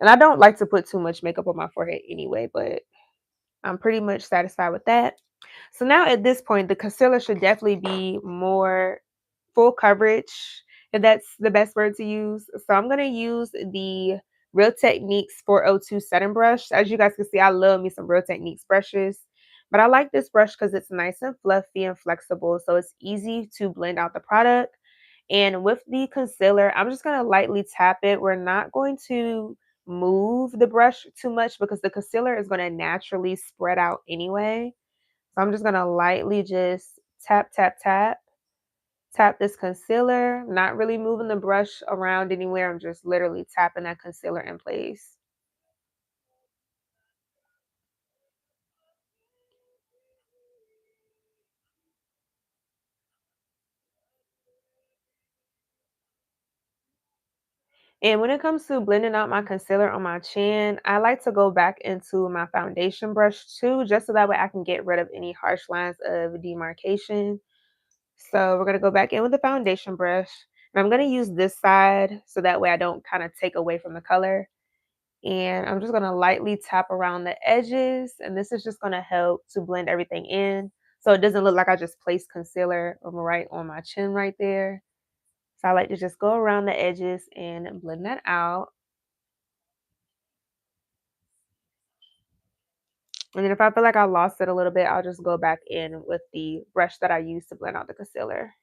[SPEAKER 1] and I don't like to put too much makeup on my forehead anyway, but I'm pretty much satisfied with that. So now at this point, the concealer should definitely be more full coverage, if that's the best word to use. So I'm going to use the Real Techniques 402 setting brush. As you guys can see, I love me some Real Techniques brushes. But I like this brush because it's nice and fluffy and flexible. So it's easy to blend out the product. And with the concealer, I'm just going to lightly tap it. We're not going to move the brush too much because the concealer is going to naturally spread out anyway. So I'm just going to lightly just tap, tap, tap. Tap this concealer, not really moving the brush around anywhere. I'm just literally tapping that concealer in place. And when it comes to blending out my concealer on my chin, I like to go back into my foundation brush too, just so that way I can get rid of any harsh lines of demarcation. So we're going to go back in with the foundation brush. And I'm going to use this side so that way I don't kind of take away from the color. And I'm just going to lightly tap around the edges. And this is just going to help to blend everything in. So it doesn't look like I just placed concealer right on my chin right there. So I like to just go around the edges and blend that out. And then if I feel like I lost it a little bit, I'll just go back in with the brush that I used to blend out the concealer.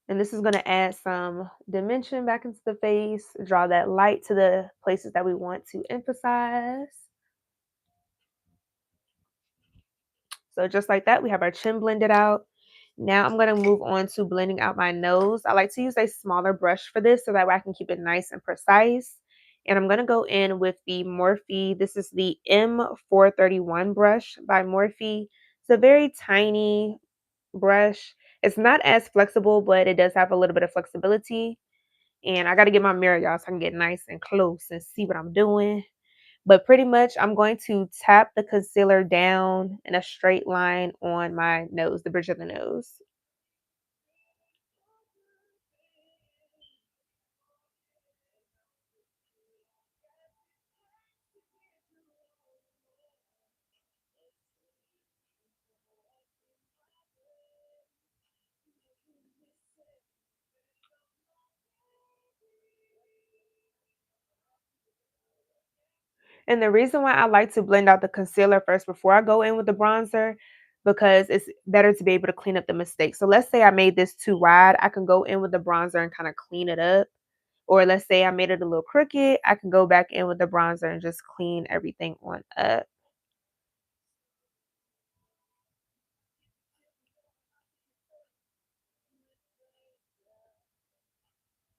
[SPEAKER 1] And this is going to add some dimension back into the face, draw that light to the places that we want to emphasize. So just like that, we have our chin blended out. Now I'm going to move on to blending out my nose. I like to use a smaller brush for this so that way I can keep it nice and precise. And I'm going to go in with the Morphe. This is the M431 brush by Morphe. It's a very tiny brush. It's not as flexible, but it does have a little bit of flexibility. And I got to get my mirror, y'all, so I can get nice and close and see what I'm doing. But pretty much I'm going to tap the concealer down in a straight line on my nose, the bridge of the nose. And the reason why I like to blend out the concealer first before I go in with the bronzer, because it's better to be able to clean up the mistakes. So let's say I made this too wide, I can go in with the bronzer and kind of clean it up. Or let's say I made it a little crooked, I can go back in with the bronzer and just clean everything on up.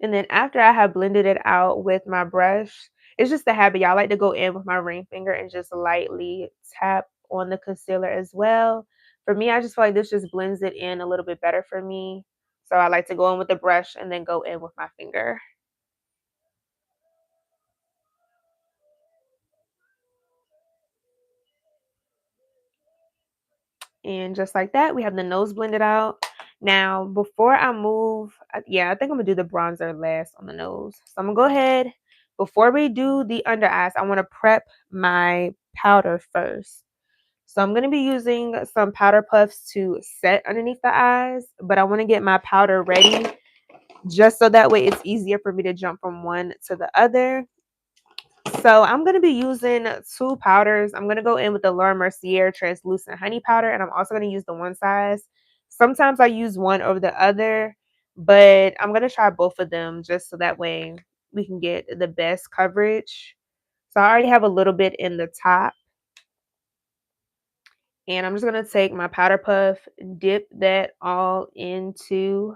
[SPEAKER 1] And then after I have blended it out with my brush, it's just a habit. Y'all like to go in with my ring finger and just lightly tap on the concealer as well. For me, I just feel like this just blends it in a little bit better for me. So I like to go in with the brush and then go in with my finger. And just like that, we have the nose blended out. Now, before I move, Yeah, I think I'm gonna do the bronzer last on the nose. So I'm gonna go ahead before we do the under eyes. I want to prep my powder first. So I'm gonna be using some powder puffs to set underneath the eyes, but I want to get my powder ready just so that way it's easier for me to jump from one to the other. So I'm going to be using two powders. I'm going to go in with the Laura Mercier translucent honey powder, and I'm also going to use the one size. Sometimes I use one over the other, but I'm going to try both of them just so that way we can get the best coverage. So I already have a little bit in the top, and I'm just going to take my powder puff, dip that all into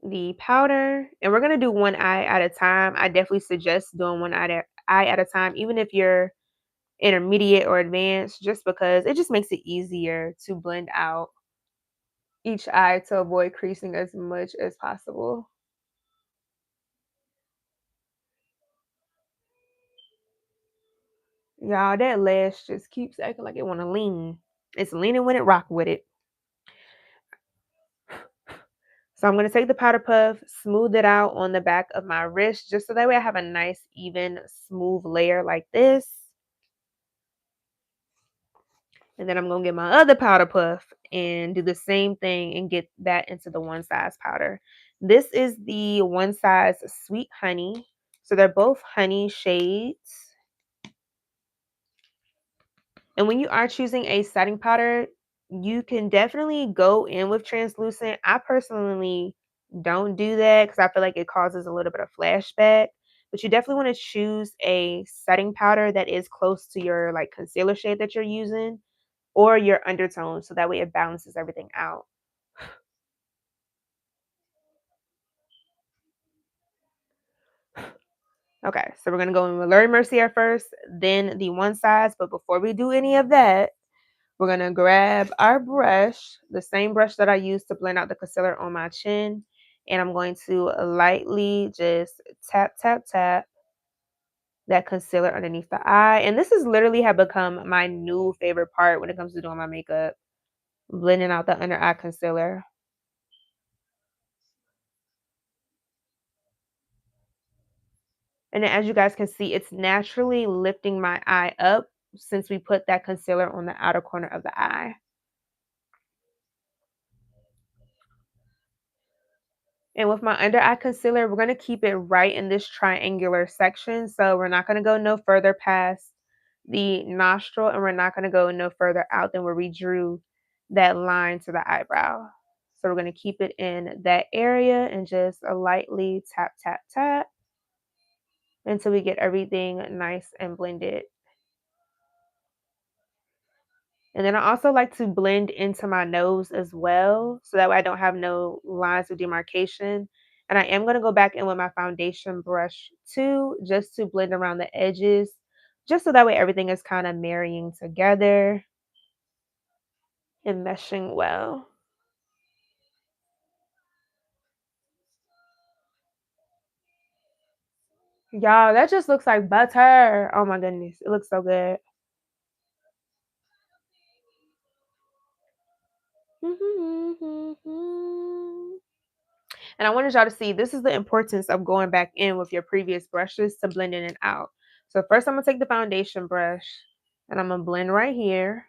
[SPEAKER 1] the powder, and we're going to do one eye at a time. I definitely suggest doing one eye at a time, even if you're intermediate or advanced, just because it just makes it easier to blend out each eye to avoid creasing as much as possible. Y'all, that lash just keeps acting like it want to lean. It's leaning when it rock with it. So I'm going to take the powder puff, smooth it out on the back of my wrist, just so that way I have a nice, even, smooth layer like this. And then I'm going to get my other powder puff and do the same thing and get that into the one size powder. This is the one size sweet honey. So they're both honey shades. And when you are choosing a setting powder, you can definitely go in with translucent. I personally don't do that because I feel like it causes a little bit of flashback. But you definitely want to choose a setting powder that is close to your like concealer shade that you're using or your undertone, so that way it balances everything out. Okay, so we're gonna go in with Laura Mercier first, then the one size. But before we do any of that, we're gonna grab our brush, the same brush that I used to blend out the concealer on my chin, and I'm going to lightly just tap, tap, tap that concealer underneath the eye. And this has literally have become my new favorite part when it comes to doing my makeup, blending out the under eye concealer. And then as you guys can see, it's naturally lifting my eye up since we put that concealer on the outer corner of the eye. And with my under eye concealer, we're going to keep it right in this triangular section. So we're not going to go no further past the nostril, and we're not going to go no further out than where we drew that line to the eyebrow. So we're going to keep it in that area and just lightly tap, tap, tap until we get everything nice and blended. And then I also like to blend into my nose as well, so that way I don't have no lines of demarcation. And I am going to go back in with my foundation brush too, just to blend around the edges, just so that way everything is kind of marrying together and meshing well. Y'all, that just looks like butter. Oh my goodness, it looks so good. And I wanted y'all to see this is the importance of going back in with your previous brushes to blend in and out. So first I'm gonna take the foundation brush and I'm gonna blend right here.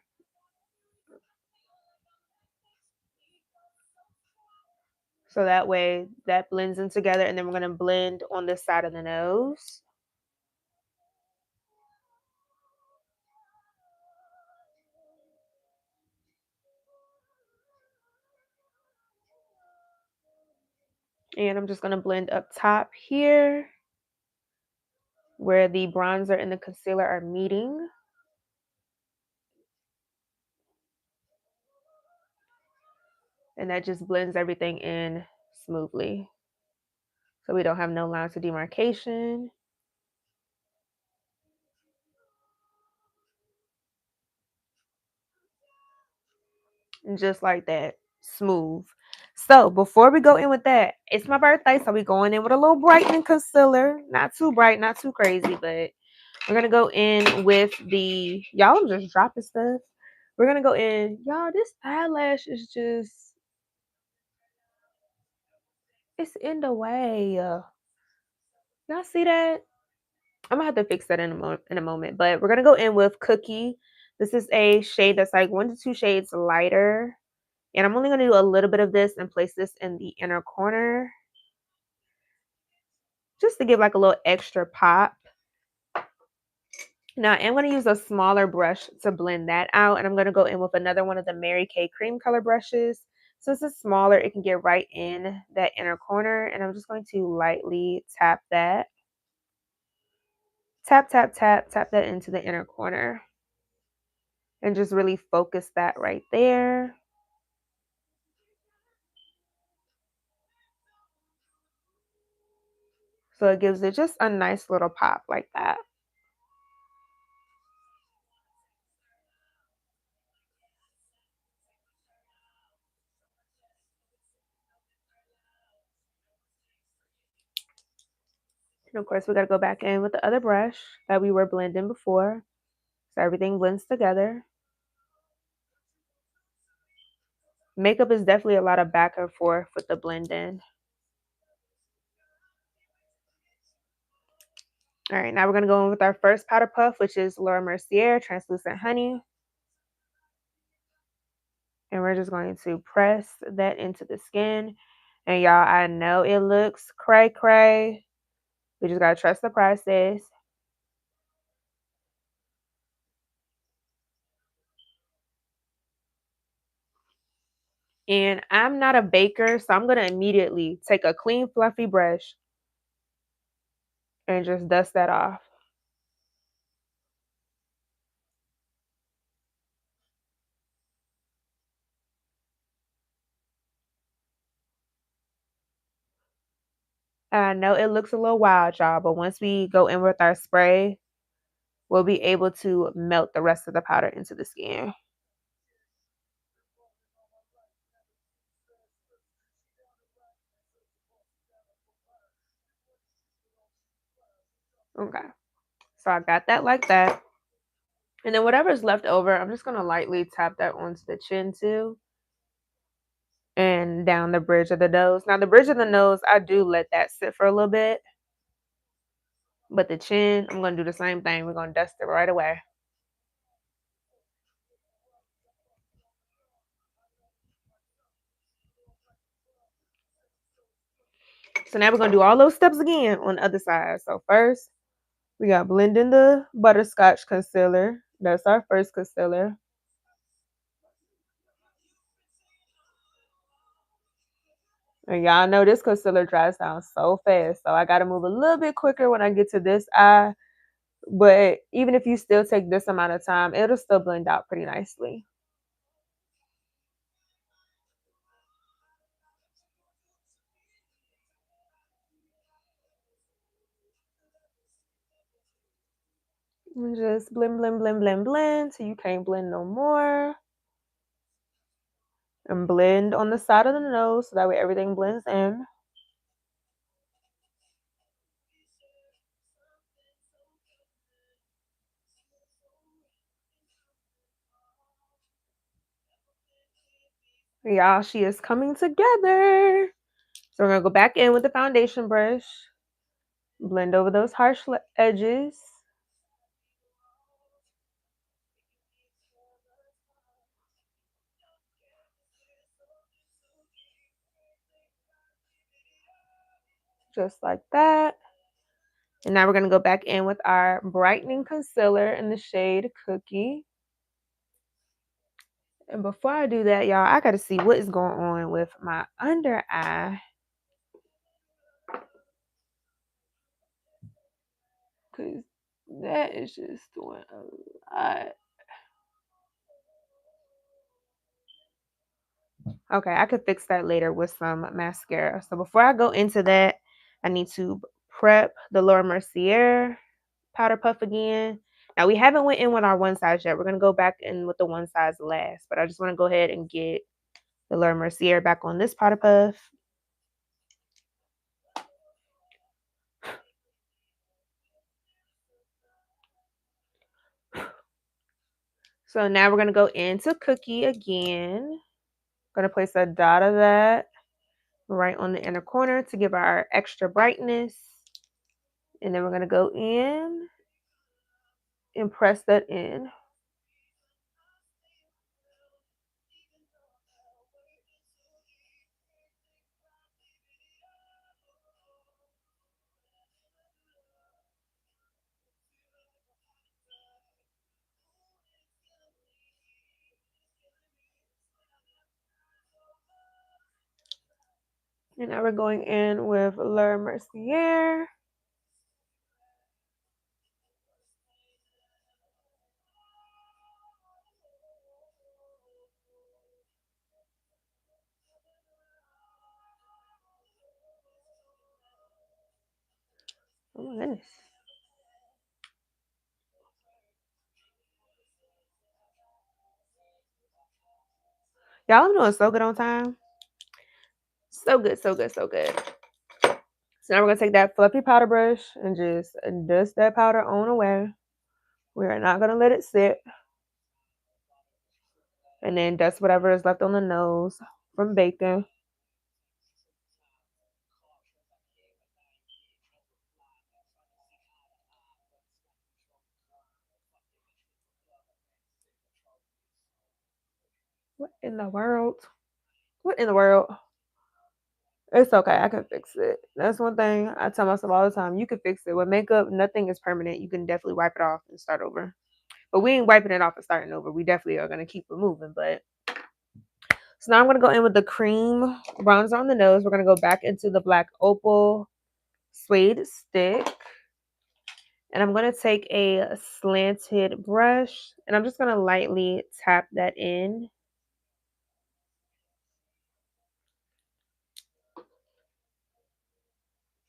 [SPEAKER 1] So that way that blends in together, and then we're gonna blend on this side of the nose. And I'm just gonna blend up top here where the bronzer and the concealer are meeting. And that just blends everything in smoothly. So we don't have no lines of demarcation. Just like that, smooth. So before we go in with that, it's my birthday, so we going in with a little brightening concealer. Not too bright, not too crazy, but we're gonna go in with the y'all. I'm just dropping stuff. We're gonna go in, y'all. This eyelash is just It's in the way. Y'all see that? I'm gonna have to fix that in a moment. But we're gonna go in with Cookie. This is a shade that's like 1 to 2 shades lighter. And I'm only gonna do a little bit of this and place this in the inner corner just to give like a little extra pop. Now I'm going to use a smaller brush to blend that out, and I'm going to go in with another one of the Mary Kay cream color brushes. Since it's smaller, it can get right in that inner corner, and I'm just going to lightly tap that. Tap, tap, tap, tap that into the inner corner. And just really focus that right there. So it gives it just a nice little pop like that. And of course, we got to go back in with the other brush that we were blending before. So everything blends together. Makeup is definitely a lot of back and forth with the blending. All right, now we're going to go in with our first powder puff, which is Laura Mercier Translucent Honey. And we're just going to press that into the skin. And y'all, I know it looks cray cray. We just got to trust the process. And I'm not a baker, so I'm going to immediately take a clean, fluffy brush and just dust that off. I know it looks a little wild, y'all, but once we go in with our spray, we'll be able to melt the rest of the powder into the skin. Okay, so I got that like that. And then whatever's left over, I'm just going to lightly tap that onto the chin too. And down the bridge of the nose. Now, the bridge of the nose, I do let that sit for a little bit. But the chin, I'm going to do the same thing. We're going to dust it right away. So now we're going to do all those steps again on the other side. So first, we got blending the butterscotch concealer. That's our first concealer. And y'all know this concealer dries down so fast. So I got to move a little bit quicker when I get to this eye. But even if you still take this amount of time, it'll still blend out pretty nicely. And just blend, blend, blend, blend, blend till you can't blend no more. And blend on the side of the nose so that way everything blends in. Y'all, she is coming together. So we're going to go back in with the foundation brush. Blend over those harsh edges. Just like that. And now we're going to go back in with our brightening concealer in the shade Cookie. And before I do that, y'all, I got to see what is going on with my under eye. Because that is just doing a lot. Okay, I could fix that later with some mascara. So before I go into that, I need to prep the Laura Mercier powder puff again. Now we haven't went in with our one size yet. We're gonna go back in with the one size last, but I just want to go ahead and get the Laura Mercier back on this powder puff. So now we're gonna go into Cookie again. Gonna place a dot of that right on the inner corner to give our extra brightness. And then we're going to go in and press that in. And now we're going in with Le Mercier. Oh my goodness. Y'all, I'm doing so good on time. So good, so good, so good. So now we're going to take that fluffy powder brush and just dust that powder on away. We are not going to let it sit. And then dust whatever is left on the nose from baking. What in the world? What in the world? It's okay. I can fix it. That's one thing I tell myself all the time. You can fix it. With makeup, nothing is permanent. You can definitely wipe it off and start over. But we ain't wiping it off and starting over. We definitely are going to keep it moving. But so now I'm going to go in with the cream bronzer on the nose. We're going to go back into the black opal suede stick. And I'm going to take a slanted brush and I'm just going to lightly tap that in.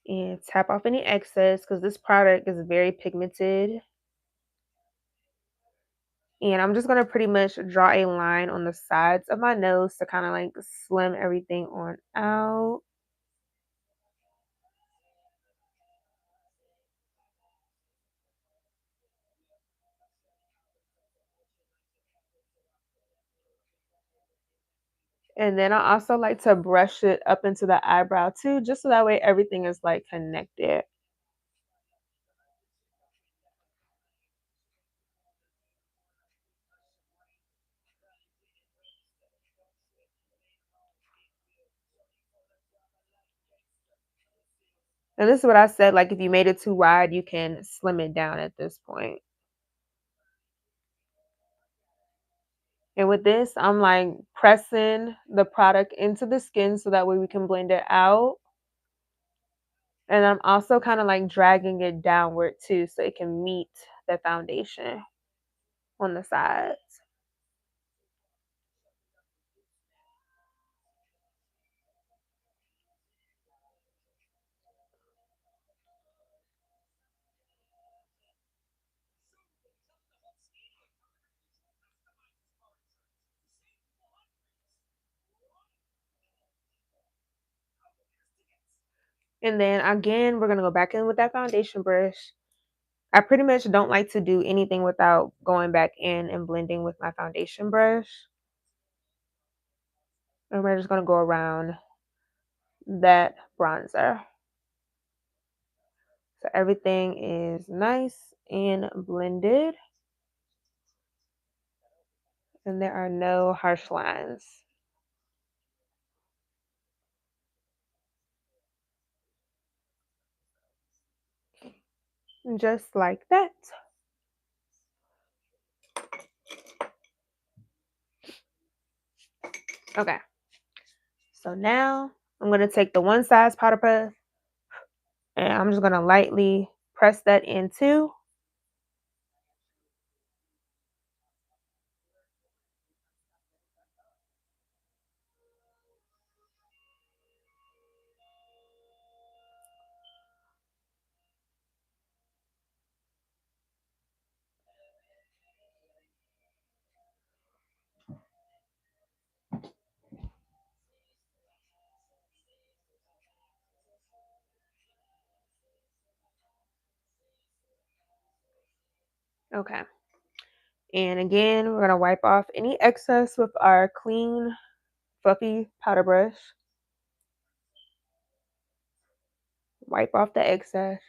[SPEAKER 1] And tap off any excess because this product is very pigmented. And I'm just going to pretty much draw a line on the sides of my nose to kind of like slim everything on out. And then I also like to brush it up into the eyebrow too, just so that way everything is like connected. And this is what I said, like if you made it too wide, you can slim it down at this point. And with this, I'm like pressing the product into the skin so that way we can blend it out. And I'm also kind of like dragging it downward too so it can meet the foundation on the sides. And then again, we're going to go back in with that foundation brush. I pretty much don't like to do anything without going back in and blending with my foundation brush. And we're just going to go around that bronzer. So everything is nice and blended. And there are no harsh lines. Just like that. Okay. So now I'm going to take the one size powder puff and I'm just going to lightly press that in too. Okay. And again, we're going to wipe off any excess with our clean, fluffy powder brush. Wipe off the excess.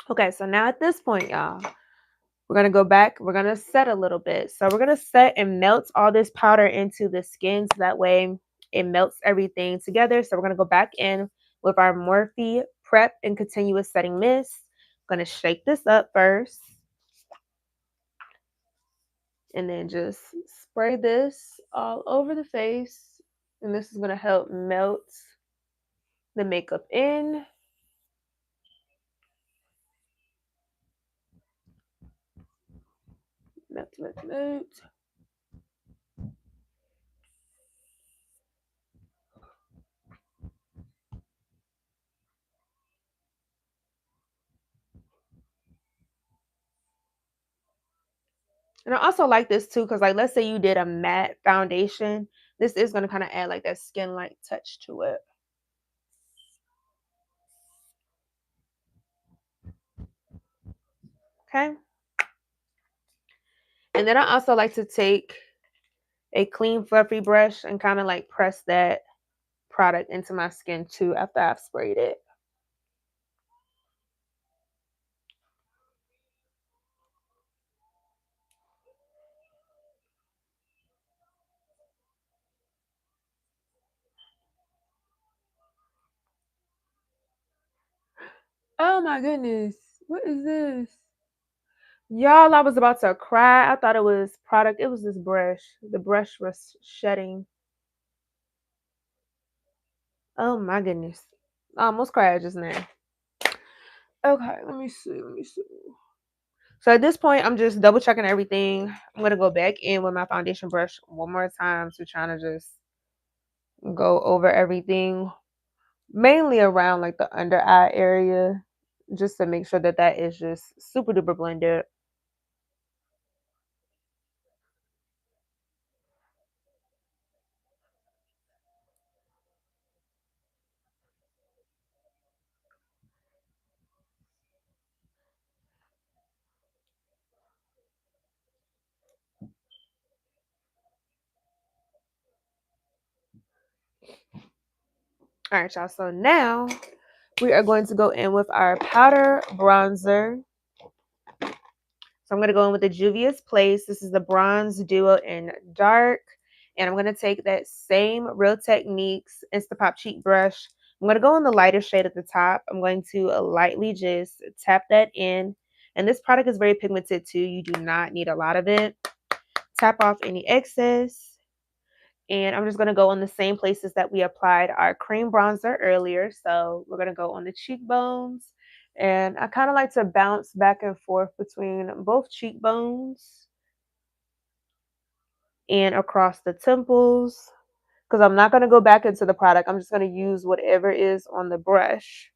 [SPEAKER 1] Okay, so now at this point, y'all, we're gonna go back. We're gonna set a little bit. So we're gonna set and melt all this powder into the skin so that way it melts everything together. So we're gonna go back in with our Morphe Prep and Continuous Setting Mist. I'm gonna shake this up first and then just spray this all over the face. And this is gonna help melt the makeup in. Melt, melt, melt. And I also like this too, because like let's say you did a matte foundation, this is gonna kind of add like that skin light touch to it. Okay. And then I also like to take a clean fluffy brush and kind of like press that product into my skin too after I've sprayed it. Oh my goodness. What is this? Y'all, I was about to cry. I thought it was product. It was this brush. The brush was shedding. Oh my goodness. I almost cried just now. Okay, let me see. Let me see. So at this point, I'm just double checking everything. I'm gonna go back in with my foundation brush one more time to trying to just go over everything, mainly around like the under eye area, just to make sure that that is just super duper blended. All right, y'all. So now we are going to go in with our powder bronzer. So I'm going to go in with the Juvia's Place. This is the Bronze Duo in Dark. And I'm going to take that same Real Techniques Instapop Cheek Brush. I'm going to go in the lighter shade at the top. I'm going to lightly just tap that in. And this product is very pigmented too. You do not need a lot of it. Tap off any excess. And I'm just going to go on the same places that we applied our cream bronzer earlier. So we're going to go on the cheekbones. And I kind of like to bounce back and forth between both cheekbones and across the temples. Because I'm not going to go back into the product. I'm just going to use whatever is on the brush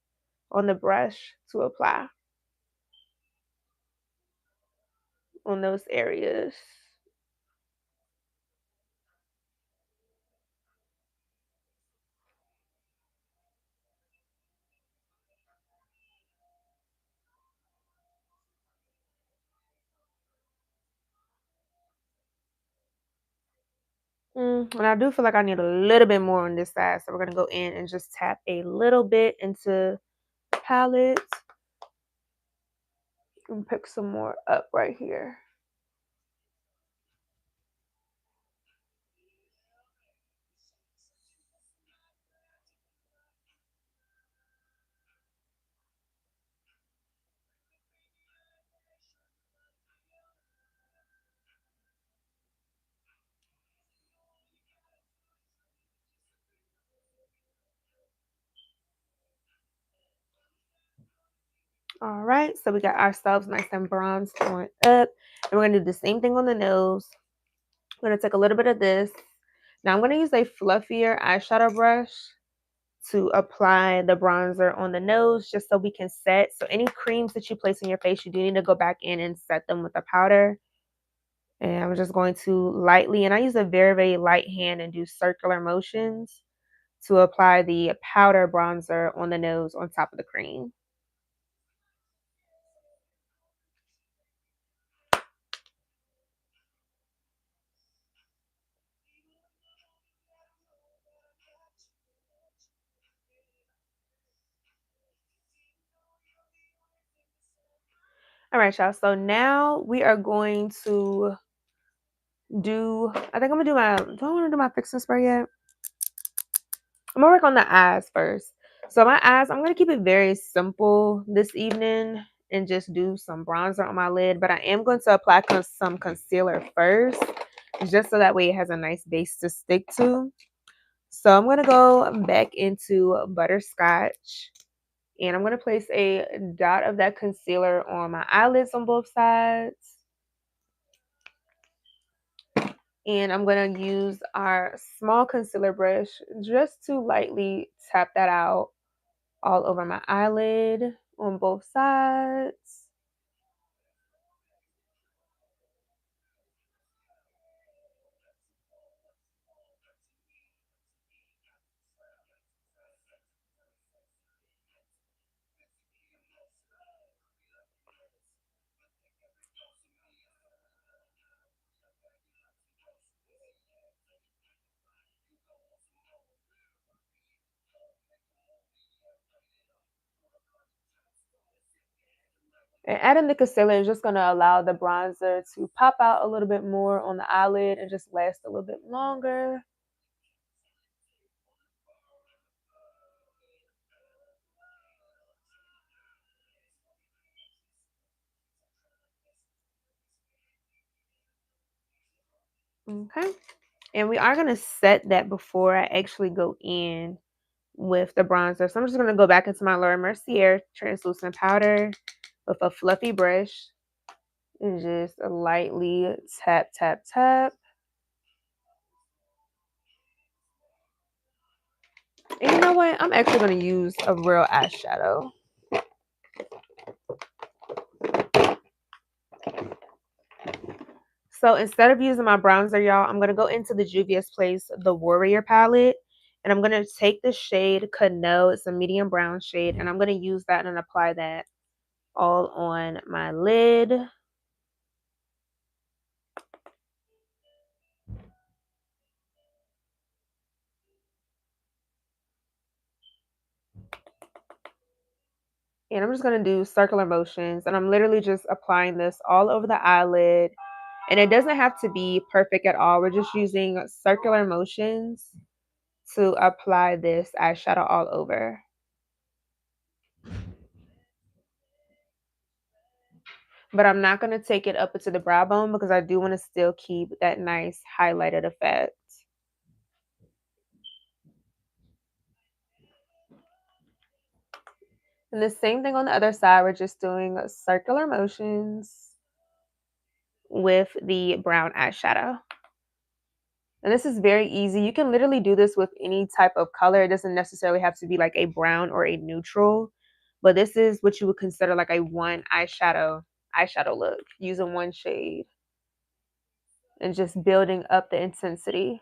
[SPEAKER 1] to apply on those areas. And I do feel like I need a little bit more on this side. So we're going to go in and just tap a little bit into the palette and pick some more up right here. All right, so we got ourselves nice and bronzed on up. And we're going to do the same thing on the nose. I'm going to take a little bit of this. Now I'm going to use a fluffier eyeshadow brush to apply the bronzer on the nose just so we can set. So any creams that you place on your face, you do need to go back in and set them with the powder. And I'm just going to lightly, and I use a very, very light hand and do circular motions to apply the powder bronzer on the nose on top of the cream. All right, y'all. So now we are going to I think I'm gonna do do I want to do my fixing spray yet? I'm gonna work on the eyes first. So my eyes, I'm gonna keep it very simple this evening and just do some bronzer on my lid, but I am going to apply some concealer first, just so that way it has a nice base to stick to. So I'm gonna go back into butterscotch and I'm gonna place a dot of that concealer on my eyelids on both sides. And I'm going to use our small concealer brush just to lightly tap that out all over my eyelid on both sides. And adding the concealer is just going to allow the bronzer to pop out a little bit more on the eyelid and just last a little bit longer. Okay. And we are going to set that before I actually go in with the bronzer. So I'm just going to go back into my Laura Mercier translucent powder with a fluffy brush and just lightly tap, tap, tap. And you know what? I'm actually going to use a real eyeshadow. So instead of using my bronzer, y'all, I'm going to go into the Juvia's Place, the Warrior palette. And I'm going to take the shade Cano. It's a medium brown shade. And I'm going to use that and apply that all on my lid. And I'm just going to do circular motions. And I'm literally just applying this all over the eyelid. And it doesn't have to be perfect at all. We're just using circular motions to apply this eyeshadow all over. But I'm not going to take it up into the brow bone because I do want to still keep that nice highlighted effect. And the same thing on the other side, we're just doing circular motions with the brown eyeshadow. And this is very easy. You can literally do this with any type of color. It doesn't necessarily have to be like a brown or a neutral, but this is what you would consider like a one eyeshadow look, using one shade and just building up the intensity.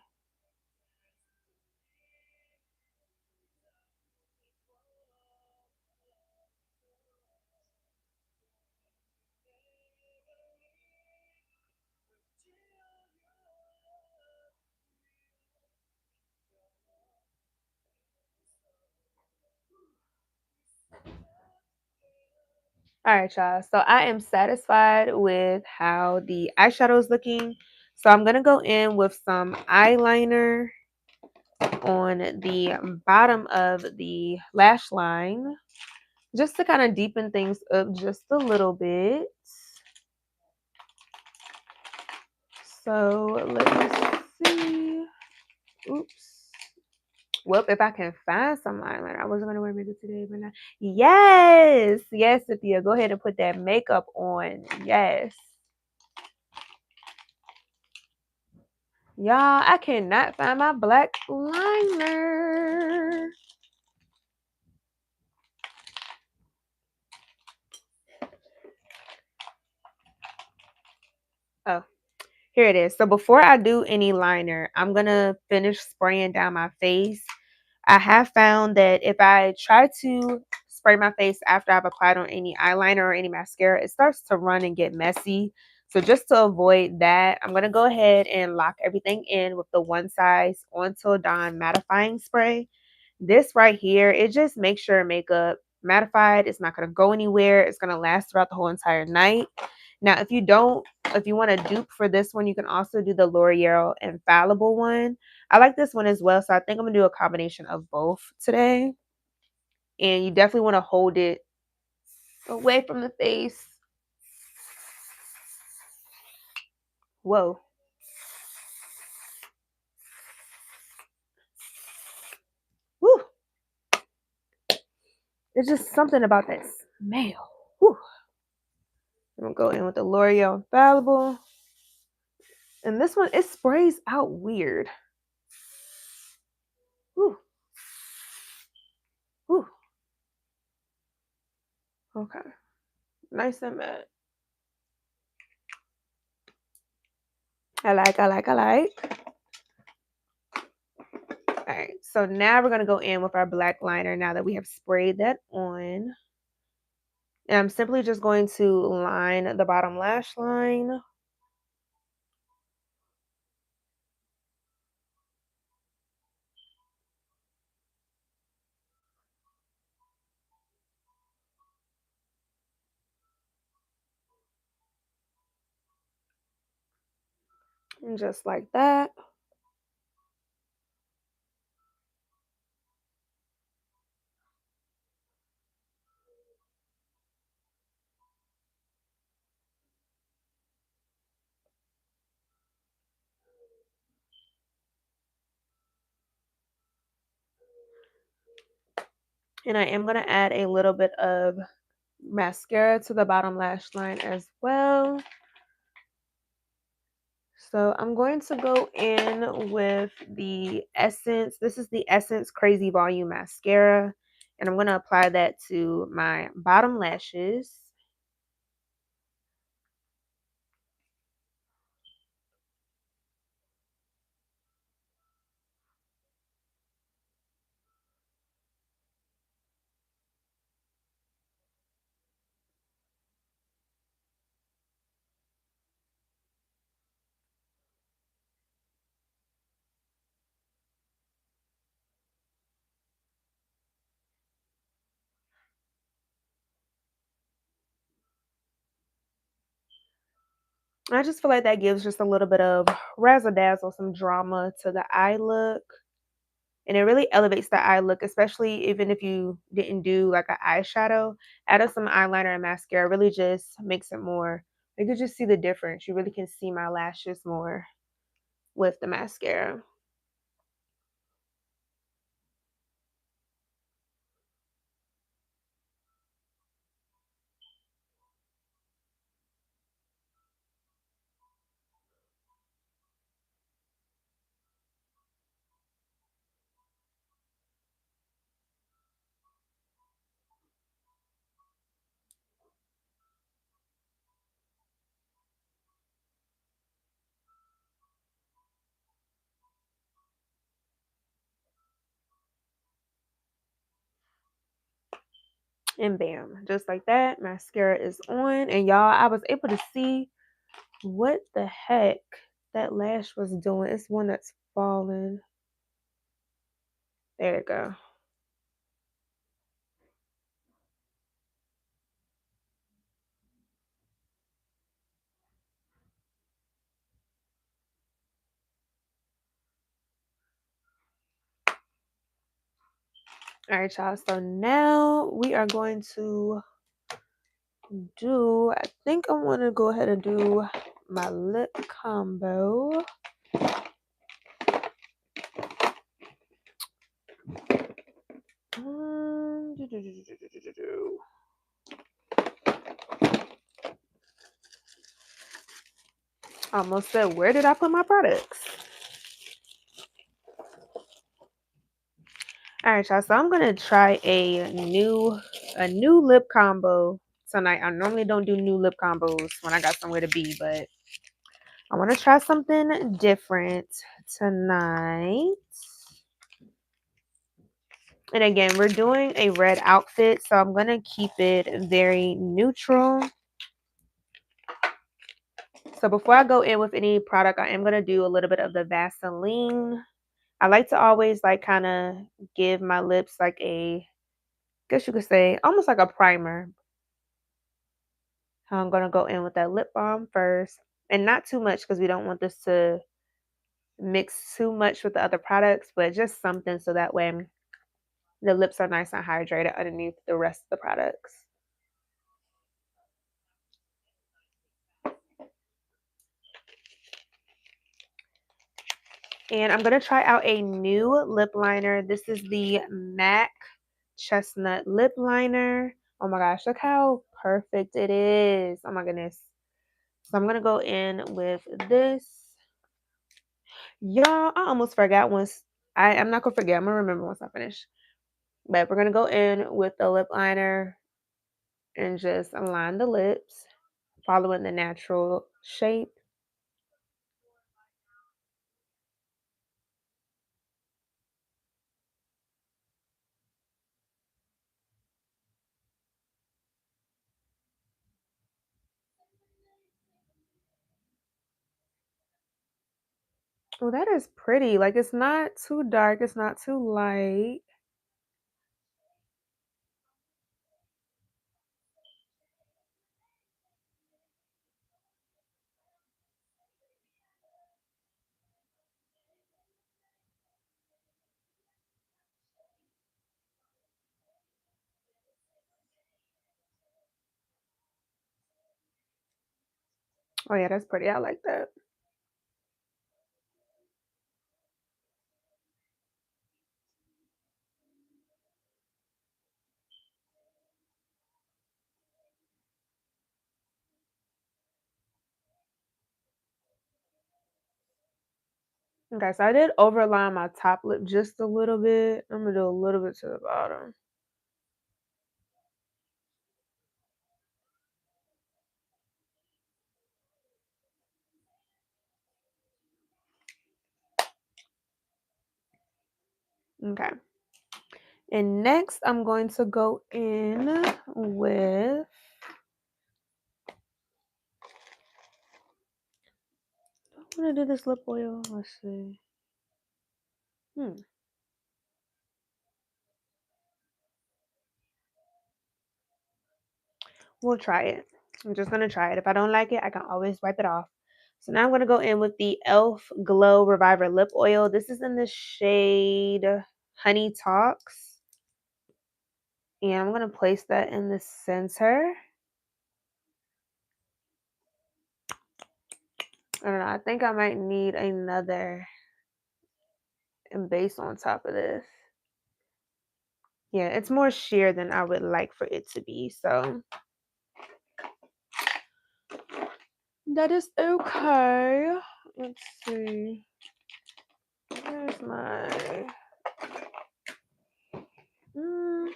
[SPEAKER 1] All right, y'all. So I am satisfied with how the eyeshadow is looking. So I'm going to go in with some eyeliner on the bottom of the lash line just to kind of deepen things up just a little bit. So let me see. Oops. Well, if I can find some eyeliner, I wasn't gonna wear makeup today, but now, yes, yes, Cynthia, go ahead and put that makeup on. Yes, y'all, I cannot find my black liner. Oh, Here it is. So before I do any liner, I'm going to finish spraying down my face. I have found that if I try to spray my face after I've applied on any eyeliner or any mascara, it starts to run and get messy. So just to avoid that, I'm going to go ahead and lock everything in with the One Size On Till Dawn mattifying spray. This right here, it just makes your makeup mattified. It's not going to go anywhere. It's going to last throughout the whole entire night. Now, if you want to dupe for this one, you can also do the L'Oreal Infallible one. I like this one as well, so I think I'm going to do a combination of both today. And you definitely want to hold it away from the face. Whoa. Woo. There's just something about that smell. Woo. I'm going to go in with the L'Oreal Infallible. And this one, it sprays out weird. Woo. Woo. Okay. Nice and matte. I like. All right, so now we're going to go in with our black liner now that we have sprayed that on. And I'm simply just going to line the bottom lash line. And just like that. And I am going to add a little bit of mascara to the bottom lash line as well. So I'm going to go in with the Essence. This is the Essence Crazy Volume Mascara. And I'm going to apply that to my bottom lashes. I just feel like that gives just a little bit of razzle dazzle, some drama to the eye look. And it really elevates the eye look, especially even if you didn't do like an eyeshadow. Adding some eyeliner and mascara really just makes it more. You can just see the difference. You really can see my lashes more with the mascara. And bam, just like that, mascara is on. And y'all, I was able to see what the heck that lash was doing. It's one that's falling. There you go. All right, y'all. So now we are going to I think I want to go ahead and do my lip combo. Do, do, do, do, do, do, do. Almost said, where did I put my products? All right, y'all. So I'm gonna try a new lip combo tonight. I normally don't do new lip combos when I got somewhere to be, but I want to try something different tonight. And again, we're doing a red outfit, so I'm going to keep it very neutral. So before I go in with any product, I am going to do a little bit of the Vaseline. I like to always like kind of give my lips like a, guess you could say, almost like a primer. I'm going to go in with that lip balm first. And not too much because we don't want this to mix too much with the other products, but just something so that way the lips are nice and hydrated underneath the rest of the products. And I'm going to try out a new lip liner. This is the MAC Chestnut Lip Liner. Oh my gosh, look how perfect it is. Oh my goodness. So I'm going to go in with this. Y'all, I almost forgot once. I'm not going to forget. I'm going to remember once I finish. But we're going to go in with the lip liner and just align the lips, following the natural shape. Oh, that is pretty. Like, it's not too dark, it's not too light. Oh yeah, that's pretty. I like that. Okay, so I did overline my top lip just a little bit. I'm gonna do a little bit to the bottom. Okay. And next I'm going to go in with I'm gonna do this lip oil. Let's see. Hmm. We'll try it. I'm just gonna try it. If I don't like it, I can always wipe it off. So now I'm gonna go in with the e.l.f. Glow Reviver Lip Oil. This is in the shade Honey Talks. And I'm gonna place that in the center. I don't know. I think I might need another base on top of this. Yeah, it's more sheer than I would like for it to be. So that is okay. Let's see. Where's my mm,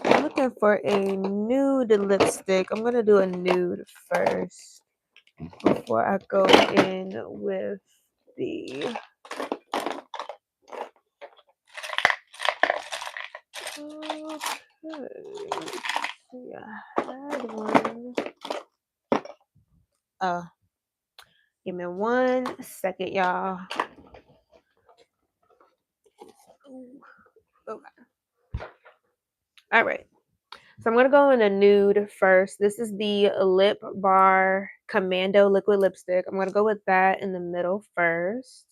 [SPEAKER 1] I'm looking for a nude lipstick. I'm gonna do a nude first before I go in with the okay. Yeah, I had one. Oh, give me 1 second, y'all. Ooh, okay. All right. So I'm going to go in a nude first. This is the Lip Bar Commando liquid lipstick. I'm going to go with that in the middle first.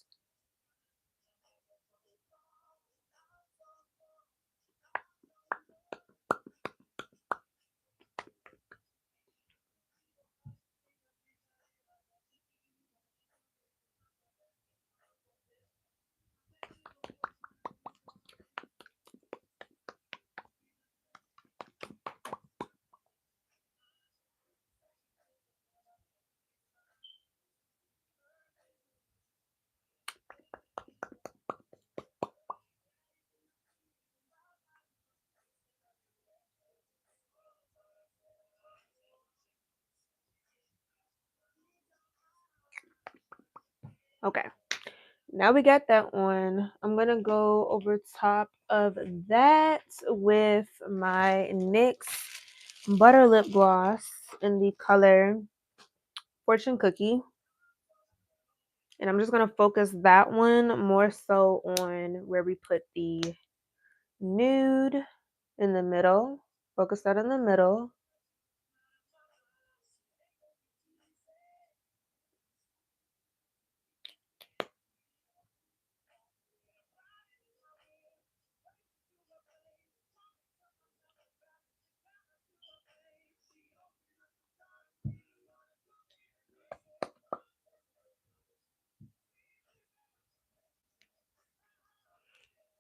[SPEAKER 1] Okay. Now we got that on. I'm gonna go over top of that with my NYX Butter Lip Gloss in the color Fortune Cookie. And I'm just gonna focus that one more so on where we put the nude in the middle. Focus that in the middle.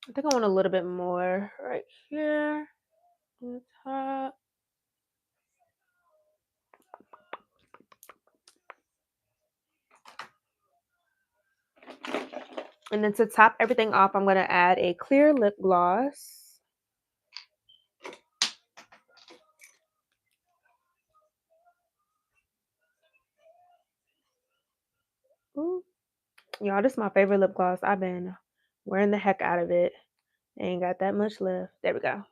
[SPEAKER 1] I think I want a little bit more right here on the top. And then to top everything off, I'm going to add a clear lip gloss. Ooh. Y'all, this is my favorite lip gloss. I've been wearing the heck out of it. Ain't got that much left. There we go.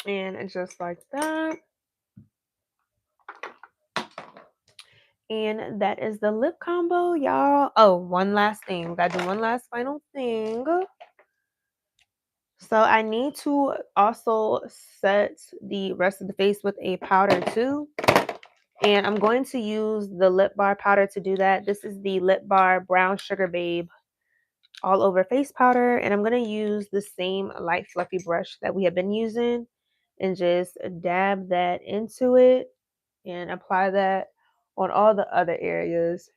[SPEAKER 1] And just like that. And that is the lip combo, y'all. Oh, one last thing. We gotta do one last final thing. So I need to also set the rest of the face with a powder too. And I'm going to use the Lip Bar powder to do that. This is the Lip Bar Brown Sugar Babe all over face powder. And I'm going to use the same light fluffy brush that we have been using and just dab that into it and apply that on all the other areas.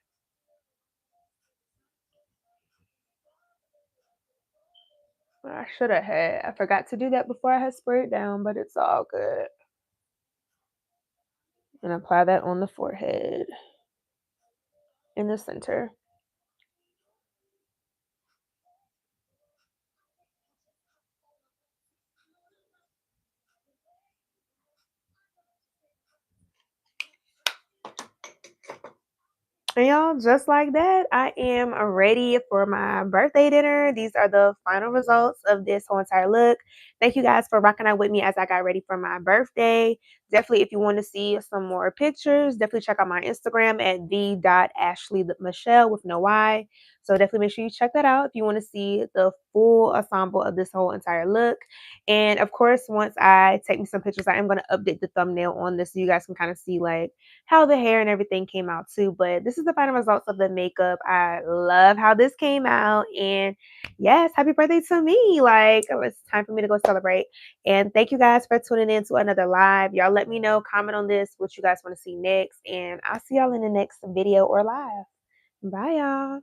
[SPEAKER 1] I forgot to do that before I had sprayed down, but it's all good. And apply that on the forehead in the center. And y'all, just like that, I am ready for my birthday dinner. These are the final results of this whole entire look. Thank you guys for rocking out with me as I got ready for my birthday. Definitely, if you want to see some more pictures, definitely check out my Instagram at the.ashleymichelle with no Y. So definitely make sure you check that out if you want to see the full ensemble of this whole entire look. And of course, once I take me some pictures, I am going to update the thumbnail on this so you guys can kind of see like how the hair and everything came out too. But this is the final results of the makeup. I love how this came out. And yes, happy birthday to me. Like, oh, it's time for me to go celebrate. And thank you guys for tuning in to another live. Y'all let me know, comment on this, what you guys want to see next. And I'll see y'all in the next video or live. Bye, y'all.